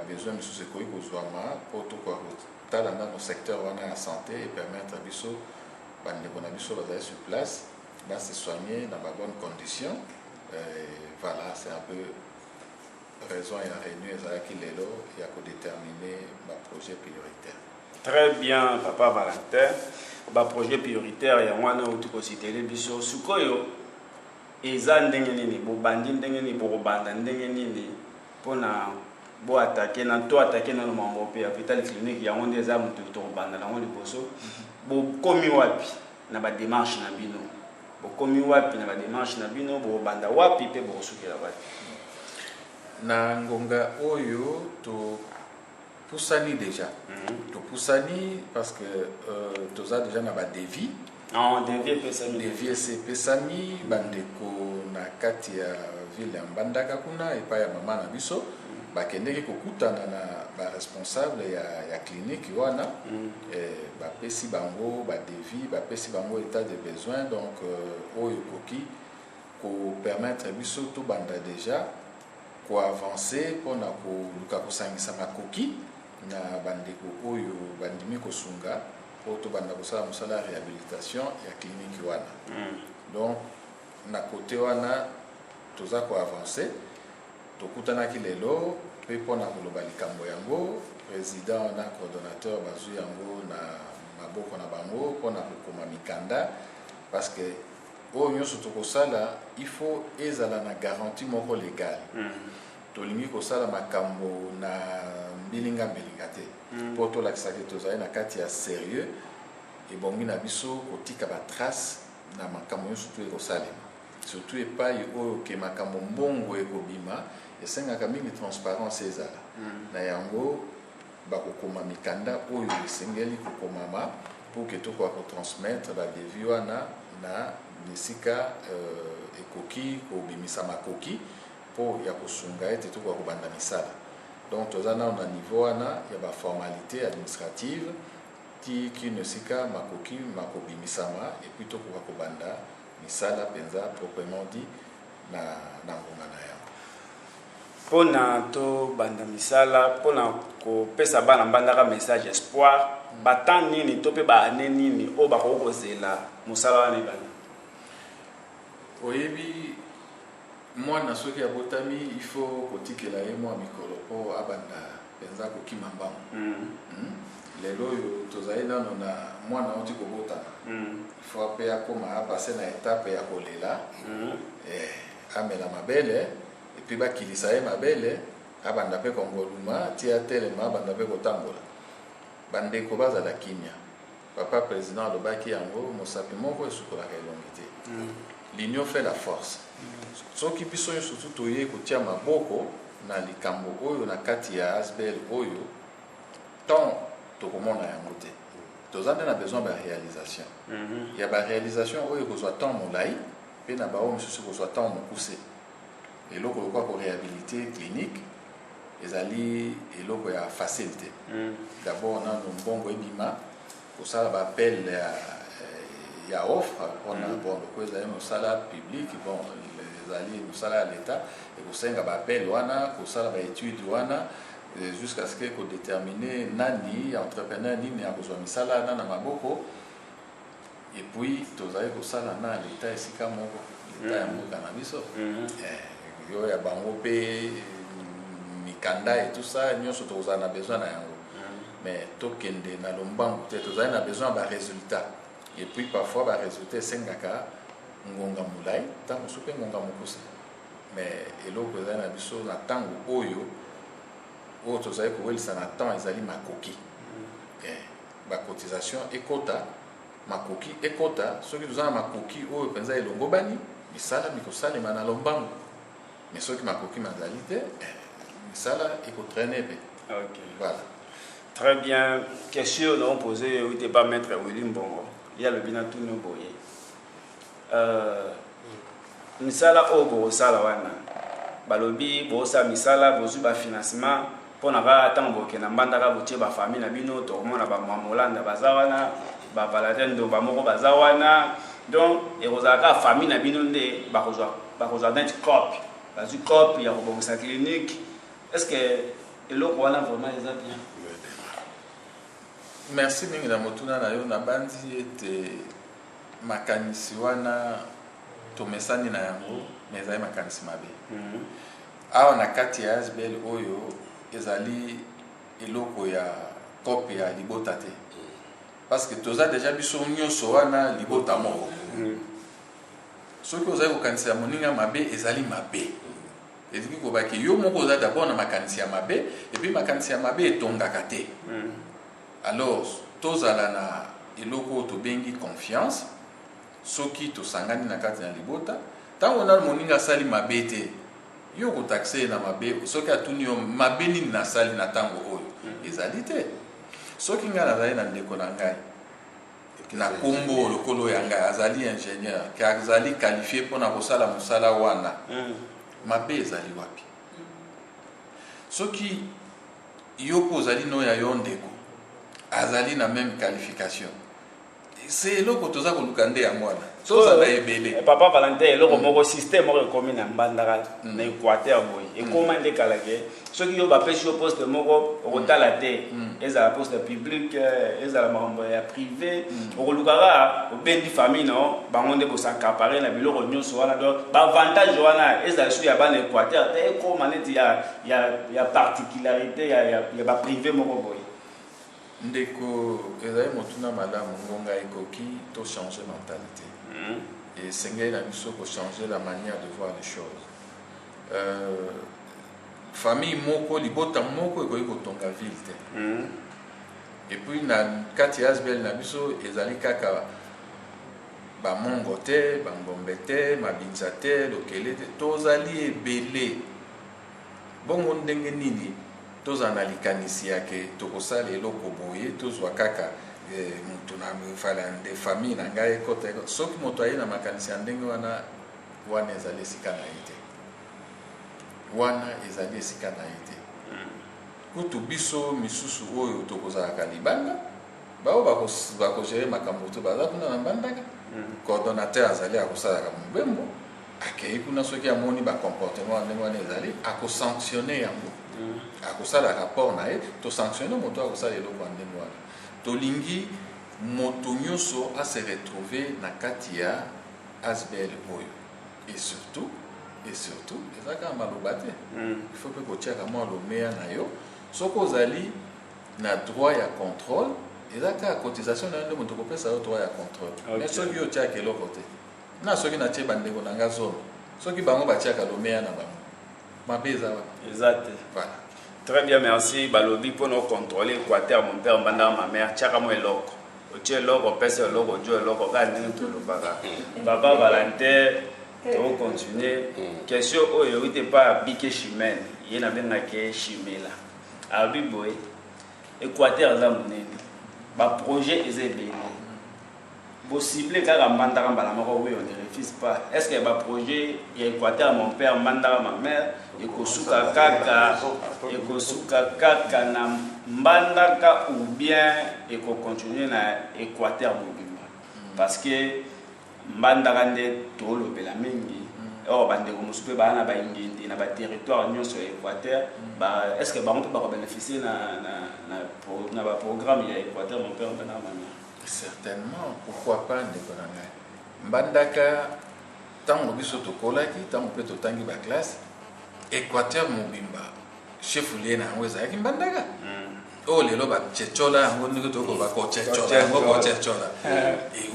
besoin de ce qu'on a pour tout quoi dans notre secteur on a la santé et permettre à biso sur place de se soigner dans de bonnes conditions voilà c'est un peu raison et la réunion qui est là il y a que déterminer ma projet prioritaire.
Très bien, Papa Valentin. Ba projet prioritaire ya wana utukositele biso sukoyo eza ndenge nini bo bandi ndenge nini bo banda ndenge nini pona bo attaquer na to attaquer na mambo pe hôpital clinique ya onde eza mutu to banda na ngoli boso bo komi wapi na ba démarche na bino bo komi wapi na ba démarche na bino bo banda wapi pe bo sukela wapi
na ngonga oyo to poussani déjà. To poussani parce que tu as déjà na ba devis.
Non, devis pesami.
Devis c'est pesami bandeko na kati ya ville ya Mbandaka kuna et pa ya mama na biso ba kendeki kokutana na ba responsable ya clinique wana ba pesi bango ba devis ba pesi bango état de besoin donc oyo koki ko permettre biso to banda déjà ko avancer pona ko luka ko sangisa makoki na bandeko oyo bandimi kosunga po to banda kosala mosala réhabilitation ya clinique wana donc na côté wana toza ko avancer tokutanaki lelo pe pona koloba likambo yango président na coordonnateur bazwi yango na maboko na bango pona kokoma mikanda parce que oyo nyonso tokosala il faut ezala na garantie moko légale tolingi kosala makambo na mbilinga te po tolakisaki tozali na kati ya sérieux ebongi na biso kotika batrace na makambo nyonso to ekosalema surtout epai oyo ke makambo mbongo ekobima esengaka mingi transparence ezala na yango bakokoma mikanda oyo esengeli kokomama po ke tokoka kotransmettre badevis wana na bisika ekoki kobimisa makoki po ya kosunga ete tokoka kobanda misala donc toza na niveau wana ya ba formalité administrative ti kino sika makoki makobimisama et puis tokoka kobanda misala penza proprement dit na ngonga na yango
pona to banda misala pona ko pesa bana Mbandaka message espoir batan nini to pe ba nini o ba ko kozela musala wana bana
oyebi mwana soki abotami il faut kotikela ye mwa mikolo po abanda penza kokima mbango lelo oyo tozali nano na mwana oti kobotana il faut ape akoma apase na étape ya kolela amela mabele epi bakilisa ye mabele abanda mpe kongoluma ti atelema abanda mpe kotambola bandeko bazala kimia papa président alobaki yango mosapi moko esukolaka elongi te l'union fait la force soki biso nyonso tu toye kotia maboko na likambo oyo na kati ya asbel oyo tant tokomona yango te toza nde na besoin ba réalisation ya ba réalisation oyo kozwa temps molai mpe na bao mosusu kozwa temps mokuse eloko lokola ko réhabilité clinique ezali eloko ya facile te d'abord nano mbongo ebima kosala bappel ya offre on a bon ko ezali mosala public bon ezali mosala ya l'état ekosenga bappel wana kosala baétude wana jusqu'à ce que ko déterminer nani entrepreneur nini akozwa misala na maboko et puis tozali kosala na l'état esika moko l'état ya mboka na biso yo ya bango pe mikanda et tout ça nyonso tozala na besoin na yango mais tokende na lombangu te tozali na besoin ba résultat et puis parfois ba résultat esengaka ngonga mulai ntango mosusu mpe ngonga mokuse mais eloko ezali na biso na ntango oyo tozali kowelisa na temps ezali makoki bacotisation ekota makoki ekota soki toza na makoki oyo mpenza elongobani misala mikosalema na lombangu mais soki makoki mazali te misala ekotraîne pe voilà.
Très bien. Question non posée où t'es pas maître William Bongo. Il y a le bina tout nous boyer. Misala o bo sala wana. Balobi bo sa misala bo su ba financement pour na ba tambo ke na Mbandaka botie ba famille na bino to mona ba mamolanda bazawana ba balatendo ba moko bazawana donc et rozaka famille na bino nde ba kozwa net copie. Ba zu copie ya ko sa clinique. Est-ce que eloko wana vraiment les a bien?
Merci mingi na motuna na yo na bandi ete makanisi wana tomesani na yango mais ezali makanisi mabe awa na kati ya asbel oyo ezali eloko ya copie ya libota te parce que toza déjà biso nyonso wana libota moko soki ozali kokanisa moninga mabe ezali mabe eziki kobaki yo moko oza d'abord na makanisi ya mabe et puis makanisi ya mabe etongaka te alors tozala na eloko tobengi confiance soki tosangani na kati na libota ntango na moninga asali mabe te yo kotakse na mabe soki atuni yo mabe nini nasali na ntango oyo ezali te soki ngai nazali na ndeko na ngai na kombo lokolo ya ngai azali ingénieur ke azali qualifié mpona kosala mosala wana mabe ezali wapi soki yo mpo ozali no ya yo ndeko azali na même qualification c'est eloko toza koluka nde yango wana tozala ebele
papa Valentin eloko moko système moko ekomi na mbandaka na Équateur boye ekoma nde kala ke soki yo bapesi yo poste moko okotala te ezala poste public ezala makambo ya privé okolukaka obendi famille no bango nde bosankapare na biloko nyonso wana donc baavantage wana ezala so ya bana Équateur te ekoma neti ya particularité ya baprivé moko boye
ndeko ezali motuna malamu ngonga ekoki to changer mentalité et sengeli na biso ko changer la manière de voir les choses famille moko libota moko ekoki kotonga ville te et puis na kati ya asbel na biso ezali kaka bamongo te bangombe te mabinza te lokele te tozali ebele bongo ndenge nini tozala na likanisi yake tokosala eloko boye tozwa kaka moto na mifala nde famille na ngai ekota soki moto aye na makanisi ya ndenge wana ezali esika na ye te wana ezali esika na ye te kutu biso misusu oyo tokozalaka libanda bao bakogere makambo to baza kuna na mbandaka coordonnateur azali akosalaka mobembo akei kuna soki amoni bacomportement ya ndenge wana ezali akosanctionne yango akosala rapport na ye tosanctionne moto akosala eloko ya ndenge wana tolingi moto nyonso ase retrouver na kati ya asbel oyo et surtout eza kaka maloba te il faut mpe kotiaka mwa lomeya na yo soki ozali na droit ya contrôle eza kaka cotisation na yo nde moto kopesa yo droit ya contrôle mais soki otiaka eloko te na soki natie bandeko na nga zone soki bango batiaka lomeya na bango mabe eza wapi
eza te
voilà.
Très bien, merci. Balobi pour nous contrôler Équateur, mon père, ma mère, tchaka moi loko. Otie loko, pèse loko, dio loko, gane tout le baga. Papa Valentin, on continue. Question oh, il n'était pas biqué chimène. Il y en a bien qui chimela. Abi boy, Équateur là mon ba projet est bien. Possible car mandara balamako oui on ne refuse pas. Est-ce que ba projet Équateur mon père mandara ma mère ekosuka kaka na mbandaka ou bien eko continuer na Équateur mobimba parce que mbandaka nde tolobela mingi bandeko mosusu mpe baa na baingindi na baterritoire nyonso ya Équateur est-ce que bango mpe bakobénéficie na baprogramme ya Équateur mon père mbandaka ma mère.
Certainement, pourquoi pas ndeko na ngai mbandaka ntango biso tokolaki ntango mpe totangi baklasse Équateur mobimba chef lié na yango ezalaki mbandaka oyo lelo bachechola yango ndenge tokoba kochechola yango kochechola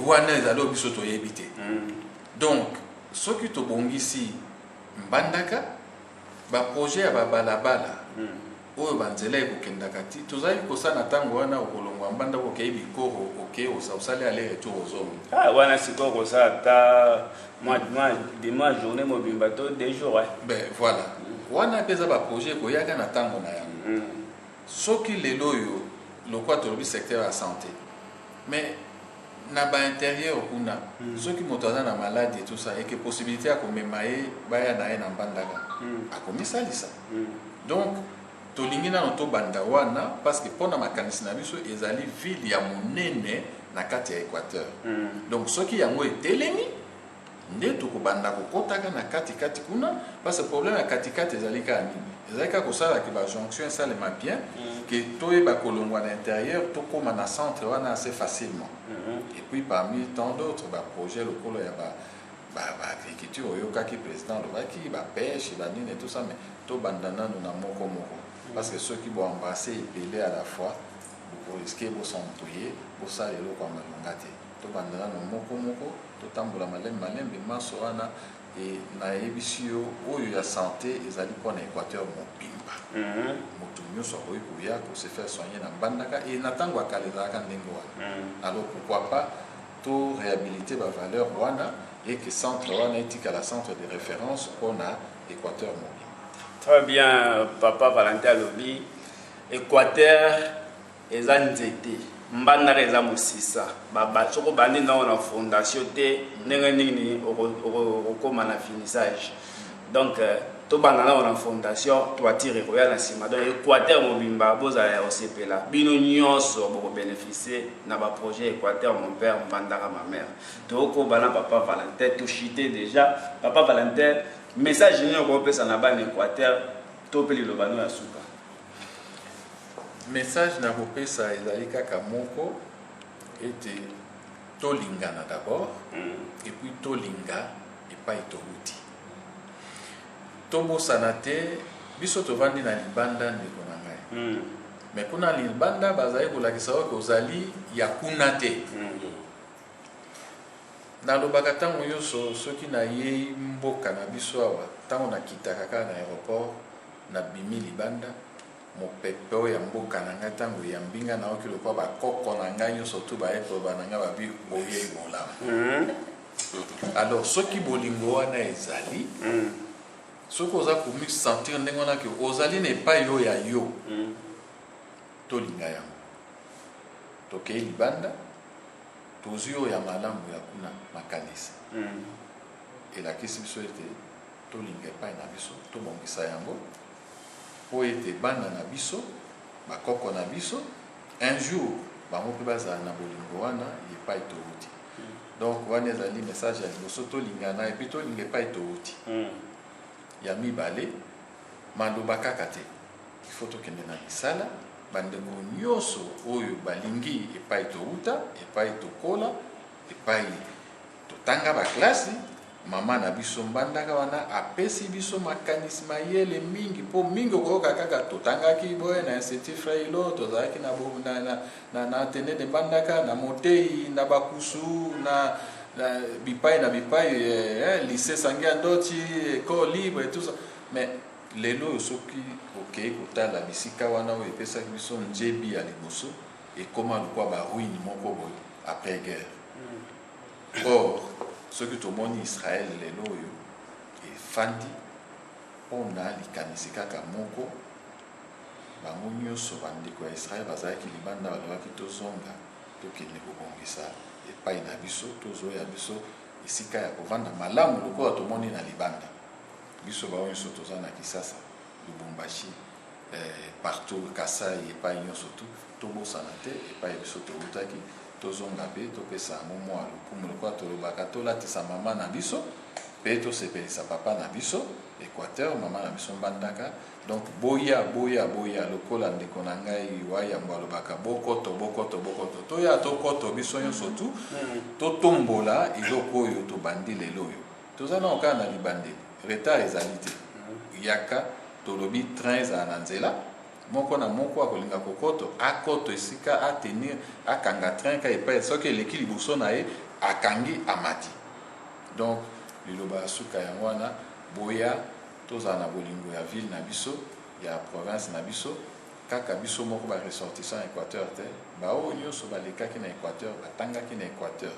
wana ezali oyo biso toyebi te donc soki tobongisi mbandaka baprojet ya babalabala oyo banzela ekokendaka ti tozali kosala ntango wana okolongwa mbandaka okei bikoro okei osali aller retour ozomi
wana sikoyo kosala ta mois journée mobimba to 2 jours
ben voilà wana mpe eza baprojet ekoyaka na ntango na yango soki lelo oyo lokwa tolobi secteur ya santé mais na baintérieur kuna soki moto aza na maladi et tout ça eke possibilité ya komema ye baya na ye na mbandaka akomisalisa donc tolingi nano tobanda wana parce que mpona makanisi na biso ezali ville ya monene na kati ya Équateur donc soki yango etelemi nde tokobanda kokotaka na katikati kuna parce que problème ya katikati ezali kaka nini ezali kaka kosalaki bajonction esalema bien ke toyeba kolongwa na intérieur tokóma na centre wana assez facilement et puis parmi tant d'autres baprojet lokolo ya baagriculture oyokaki président lobaki bapêche banini et tout ça mais tobanda nano na moko parce que ceux qui vont embrasser ebele à la fois boriske bosantoye bosala eloko ya malonga te tobandela na moko totambola malembe maso wana e nayebisi yo oyo ya santé ezali mpona équateur mobimba moto nyonso akoki koya kose faire soigner na mbandaka e na ntango ya kala ezalaka ndenge wana alors pourquoi pas to réhabiliter bavaleur wana et que centre wana etikala centre de référence mpona équateur mobimba.
Très bien, papa Valentin alobi Équateur eza nzete mbandaka eza mosisa soko bandi nango na fondation te ndenge nini okokóma na finissage donc tobanda nango na fondation toatire koya na nsima donc Équateur mobimba bozala ya osepela bino nyonso bokobénéficie na baprojet Équateur mon père mbandaka ma mère tokoba na papa Valentin tochite déjà papa Valentin message nini okopesa na bana Équateur to mpe liloba no ya suka.
Message na kopesa ezali kaka moko ete tolingana d'abord et puis tolinga epai touti tobosana te biso tovandi na libanda ndeko na ngai mais kuna libanda bazali kolakisa oyo ozali ya kuna te nalobaka ntango nyonso soki nayei mboka na biso awa ntango nakitaka kaka na aéroport nabimi libanda mopepe oyo ya mboka na ngai ntango ya mbinga naoki lokwa bakoko na ngai nyonso tu bayekoloba na ngai babi boyei bolamu alors soki bolingo wana ezali soki oza komi sentir ndenge wana ke ozali na epai oyo ya yo tolinga yango tokei libanda tozwi oyo ya malamu ya kuna makanisi elakisi biso ete tolinga epai na biso tobongisa yango po ete bana na biso bakoko na biso un jour bango mpe bazala na bolingo wana epai touti donc wana ezali message ya liboso tolingana epuis tolinga epai touti ya mibale maloba kaka te ifo tokende na misala bandeko nyonso oyo balingi epai touta epai tokola epai totanga baklasi mama na biso mbandaka wana apesi biso makanisi mayele mingi po mingi okoyoka kaka totangaki boye na institut Freilo tozalaki na atene de mbandaka na motei na bakusu na bipai na bipai lycée Sangia Ndoti école libre et tout ça mais lelo soki okei kotala bisika wana oyo epesaki biso njebi ya liboso ekoma lokwa baruine moko boye après guerre or soki tomoni Israël lelo oyo efandi mpona likanisi kaka moko bango nyonso bandeko ya Israël bazalaki libanda balobaki tozonga tokende kobongisa epai na biso tozoya biso esika ya kovanda malamu lokola tomoni na libanda biso bao nyonso toza na Kisasa Lubumbashi partout Kasai epai nyonso tobosana te epai biso toutaki tozonga pe topesa momo ya lokumu lokola tolobaka tolatisa mama na biso pe tosepelisa papa na biso Équateur mama na biso mbandaka donc boya lokola ndeko na ngai wayambo alobaka bokoto toya tokoto biso nyonso tu totombola eloko oyo tobandi lelo oyo toza na okana na libandeli retard ezali te yaka tolobi train ezala na nzela moko na moko akolinga kokoto akoto esika atenir akanga train ka epai soki eleki liboso na ye akangi amati donc liloba ya suka yango wana boya tozala na bolingo ya ville na biso ya province na biso kaka biso moko ba ressortissant Équateur te bao nyonso balekaki na Équateur batangaki na Équateur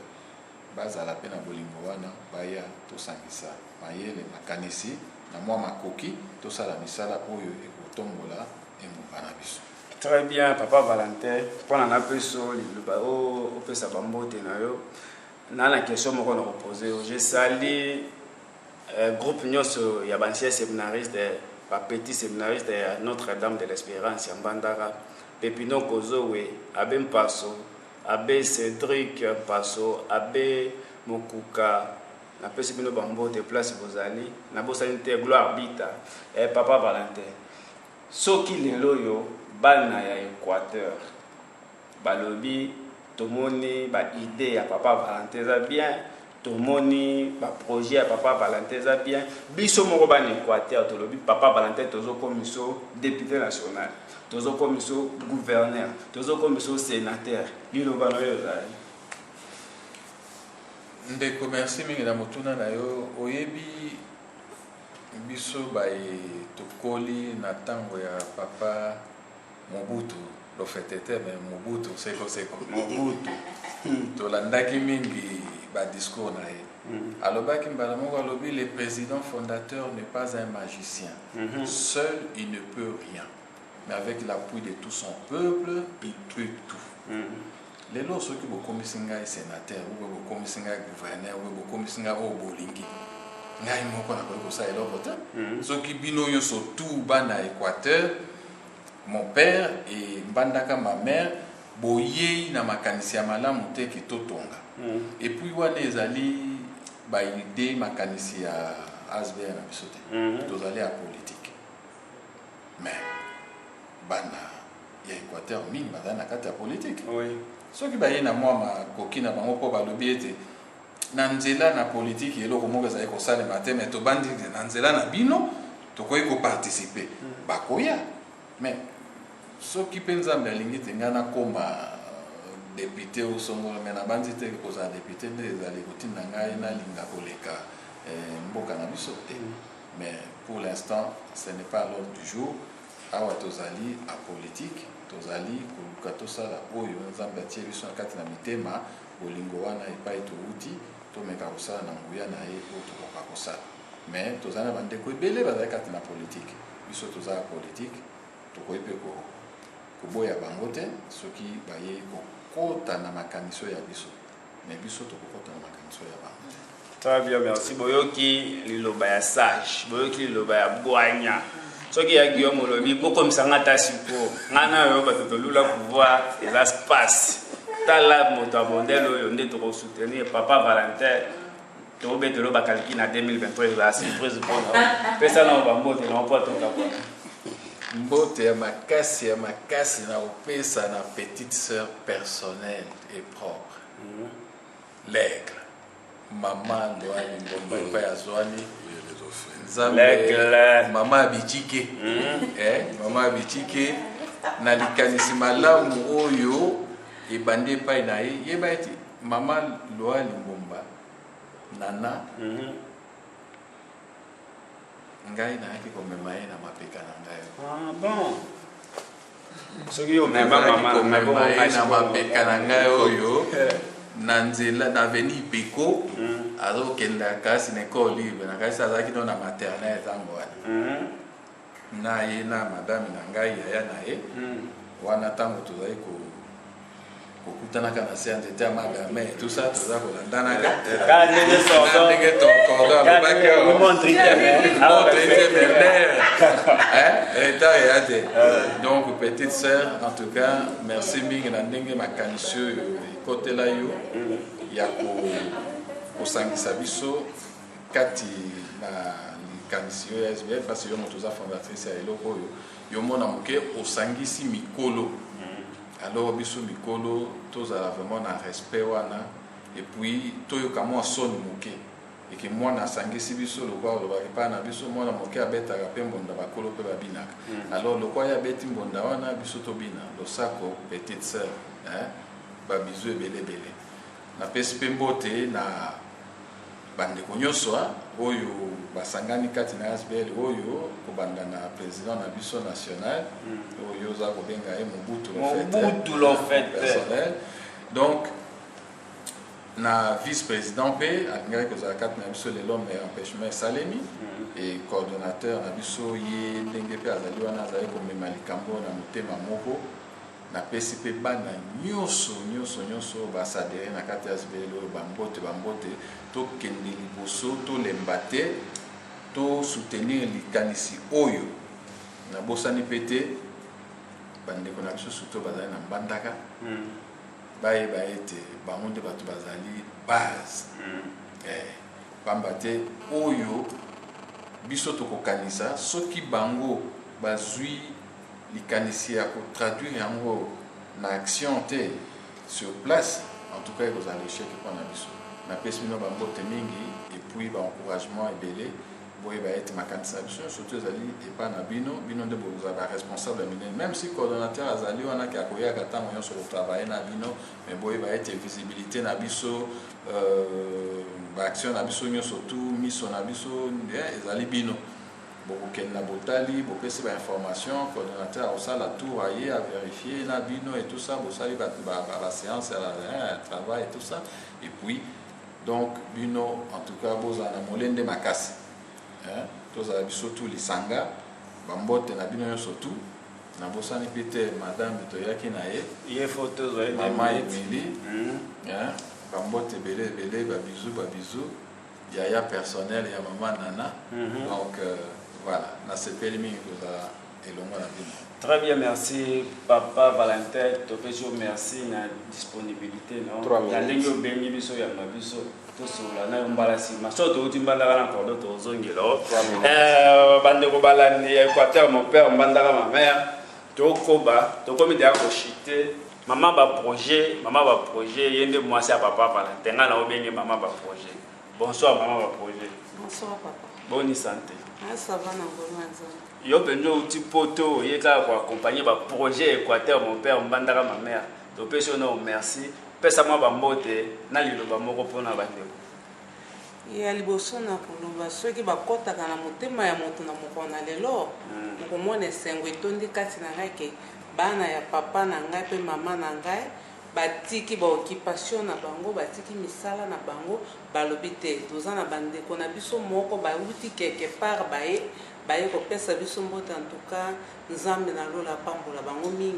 bazala pe na bolingo wana baya tosangisa mayele makanisi na mwa makoki tosala misala oyo ekotombola emboka na biso.
Très bien papa Valentin mpona na peso liloba opesa bambote na yo na question moko na kopose je sali groupe nyonso ya bancien séminariste bapetit séminariste ya Notre-Dame de l'Espérance ya Mbandaka Pepino Kozowe abe Mpaso abe Cédric Mpaso abe Mokuka na pesi bino bambote place bozali na bosali te gloire bita papa Valentin soki lelo yo bana ya Équateur balobi tomoni ba idée ya papa Valentin za bien tomoni ba projet ya papa Valentin za bien biso moko ba Équateur to lobi papa Valentin tozo komiso député national tozo komiso gouverneur tozo komiso sénateur lilo bana yo za
ndeko merci mingi na motuna na yo oyebi biso baye tokoli na tango ya papa Mobutu lofetete mais Mobutu seko Mobutu tolandaki mingi ba discours na ye alobaki mbala moko alobi le président fondateur n'est pas un magicien seul il ne peut rien mais avec l'appui de tout son peuple il peut tout lelo soki bokomisi ngai sénateur ou bokomisi ngai gouverneur ou bokomisi ngai o bolingi ngai moko na koki kosala eloko te soki bino nyonso tout bana Équateur mon père et mbandaka ma mère boyei na makanisi ya malamu te ki totonga et puis wana ezali ba idée makanisi ya ASBL na biso te tozali ya politique mais bana ya Équateur mingi bazali na kati ya politique soki baye na mwa makoki na bango mpo balobi ete na nzela na politique eloko moko ezali kosalema te mais tobandi na nzela na bino tokoki koparticipe bakoya mais soki mpe nzambe alingi te ngai nakoma député osongola mais nabandi te kozala député nde ezali kotinda ngai nalinga koleka mboka na biso te mais pour l'instant ce n'est pas l'ordre du jour awa tozali a politique tozali koluka tosala oyo nzambe atie biso na kati na mitema bolingo wana epai touti tomeka kosala na nguya na ye oyo tokoka kosala mais tozali na bandeko ebele bazali kati na politique biso tozala politique tokoki mpe koboya bango te soki baye kokota na makaniso ya biso mais biso tokokota na makaniso ya bango te.
Très bien, merci. Boyoki liloba ya sage, boyoki liloba ya bwanya. Soki ya Guillaume Olobi, beaucoup comme ça ngata sipo. Ngana yo bato lula pouvoir et l'espace. Tala moto abondelo yo nde to soutenir papa Valentin. To betelo bakaliki na 2023 la surprise pour nous. Pesa na bambote na poto kapwa.
Mbote ya makasi na opesa na petite sœur personnelle et propre. L'aigle. Maman Loani Ngomba pa ya Zwani. L'aigle. Maman Bichike. Maman Bichike na likanisi malamu oyo ebande pa na ye yeba eti Maman Loani Ngomba nana ngai na yaki komema ye na mapeka na ngai.
Ah bon. Soki yo mema mama
na mapeka na ngai oyo na nzela na veni Peko azokenda kasi na école libre na kasi azaki no na maternelle tango wana na ye na madame na ngai ya na ye wana tango tozali kokutanaka na séance de magame et tout ça toza kolandanaka ndenge tokodo alobaki donc petite sœur en tout cas merci mingi na ndenge makanisi oyo ekotela yo ya kosangisa biso kati na likanisi oyo ya SBL parce yo moto oza fondatrice ya eloko oyo yo mona moke osangisi mikolo alors biso mikolo tozala vraiment na respect wana et puis toyoka mwa soni moke eke mwana asangisi biso lokwa olobaki mpa na biso mwana moke abetaka mpe mbonda bakolo mpe babinaka alors lokwa ye abeti mbonda wana biso tobina losako petite sœur babizu ebelebele napesi mpe mbote na bandeko nyonso oyo basangani kati na SBL oyo kobanda na président na biso national oyo za kobenga ye Mobutu personnel donc na vice-président mpe alingaki kozala kati na biso lelo mais empêchement esalemi et coordonnateur na biso ye ndenge mpe azali wana azali komema likambo na motema moko napesi mpe bana nyonso basadere na kati ya SBL oyo bambote tokende liboso tolemba te tosoutenir likanisi oyo nabosani mpe te bandeko na biso surtout bazali na mbandaka bayeba ete bango nde bato bazali base pamba te oyo biso tokokanisa soki bango bazwi likanisi ya kotraduire yango na action te sur place en tout cas ekozala échec mpona biso na pesi bino ba mbote mingi et puis ba encouragement ebele boye ba être makanisa biso surtout ezali epa na bino nde bozala ba responsable ya minene même si coordonnateur azali wana ki akoyaka ntango nyonso kotravaille na bino mais boye ba être visibilité na biso ba action na biso nyonso tout miso na biso ezali bino bokokende na botali bopesi ba information coordonnateur osala tour aye à vérifier na bino et tout ça bosali ba séance à travail et tout ça et puis donc bino en tout cas bozala molende makasi tozala biso tout lisanga bambote na bino nyonso tout na bosani pete madame toyaki na ye
photo
mama Emily bambote ebele babizu yaya personnel ya mama Nana donc voilà na sepeli mingi kozala elongo na bino.
Très bien, merci Papa Valentin. Topesio merci na disponibilité non. Ya ndenge obengi biso ya mabiso to sola na mbala sima. So to utimbanda kana ko to zongelo. Bande ko balani Équateur mon père mbandaka ma mère. Tokoba, tokomi de ko chité. Maman ba projet yende mwasi ya Papa Valentin na obengi maman ba projet. Bonsoir maman ba projet.
Bonsoir papa.
Bonne santé.
Ah ça va na bonne.
Yo benjo uti poto yeka ko accompagner ba projet Équateur mon père mbandaka ma mère. To peso no merci. Pesa moi ba mbote na liloba moko pona ba ndeko.
Ya liboso na koloba soki bakotaka na motema ya moto na mokona lelo. Mokomona sengo etondi kati na ngai ke bana ya papa na ngai pe mama na ngai batiki ba occupation na bango batiki misala na bango balobi te toza na bandeko na biso moko ba uti quelque part baye kopesa biso mbote en tout cas nzambe na lola pambola bango mingi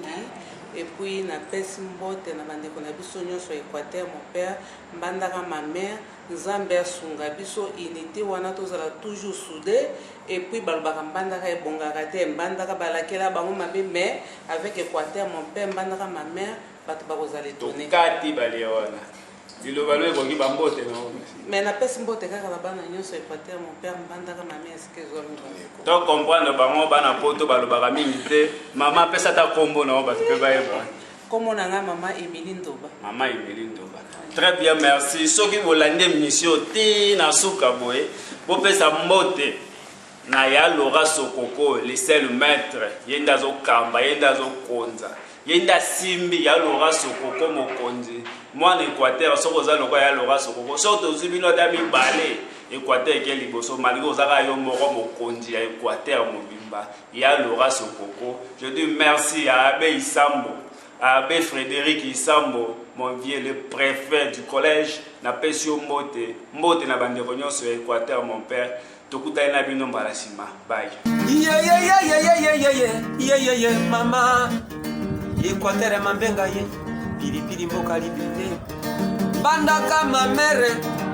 et puis na pesi mbote na bandeko na biso nyonso Équateur mon père mbandaka ma mère nzambe asunga biso unité wana tozala toujours soudé et puis balobaka mbandaka ebongaka te mbandaka balakela bango mabe mais avec Équateur mon père mbandaka ma mère bato bakozala étonné
kati bale wana liloba lo ekoki bambote no
mais na pesi mbote kaka na bana nyonso Équateur mon père mbandaka ma mère eske ezolongo
to comprendre bango bana poto balobaka mingi te mama pesa ta kombo na bato pe bayeba
komo na nga mama Emily Ndoba.
Maman Emily Ndoba. Très bien, merci. Soki bolande mission ti na suka boye, bo pesa mbote na ya Laura Sokoko, le seul maître, yenda zo kamba, yenda zo konza. Yenda simbi ya Laura Sokoko mokonzi. Moi en Équateur soko za loko ya Laura Sokoko. Soto zibino dami balé. Équateur ke liboso malgré ozaka yo moko mokonzi ya Équateur mobimba. Ya Laura Sokoko. Je dis merci à Abbé Isambo. Abbé Frédéric Isambo, mon vieux, le préfet du collège, na pesio mbote na bande réunion sur Équateur, mon père, tokuta ina bino mbalasima. Bye.
Mama. Équateur mambenga ye. Pilipili mboka libide. Bandaka ma mère,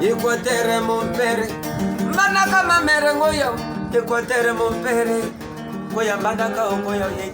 Équateur mon père. Bandaka ma mère ngoyo, Équateur mon père. Ngoya bandaka ngoyo ye.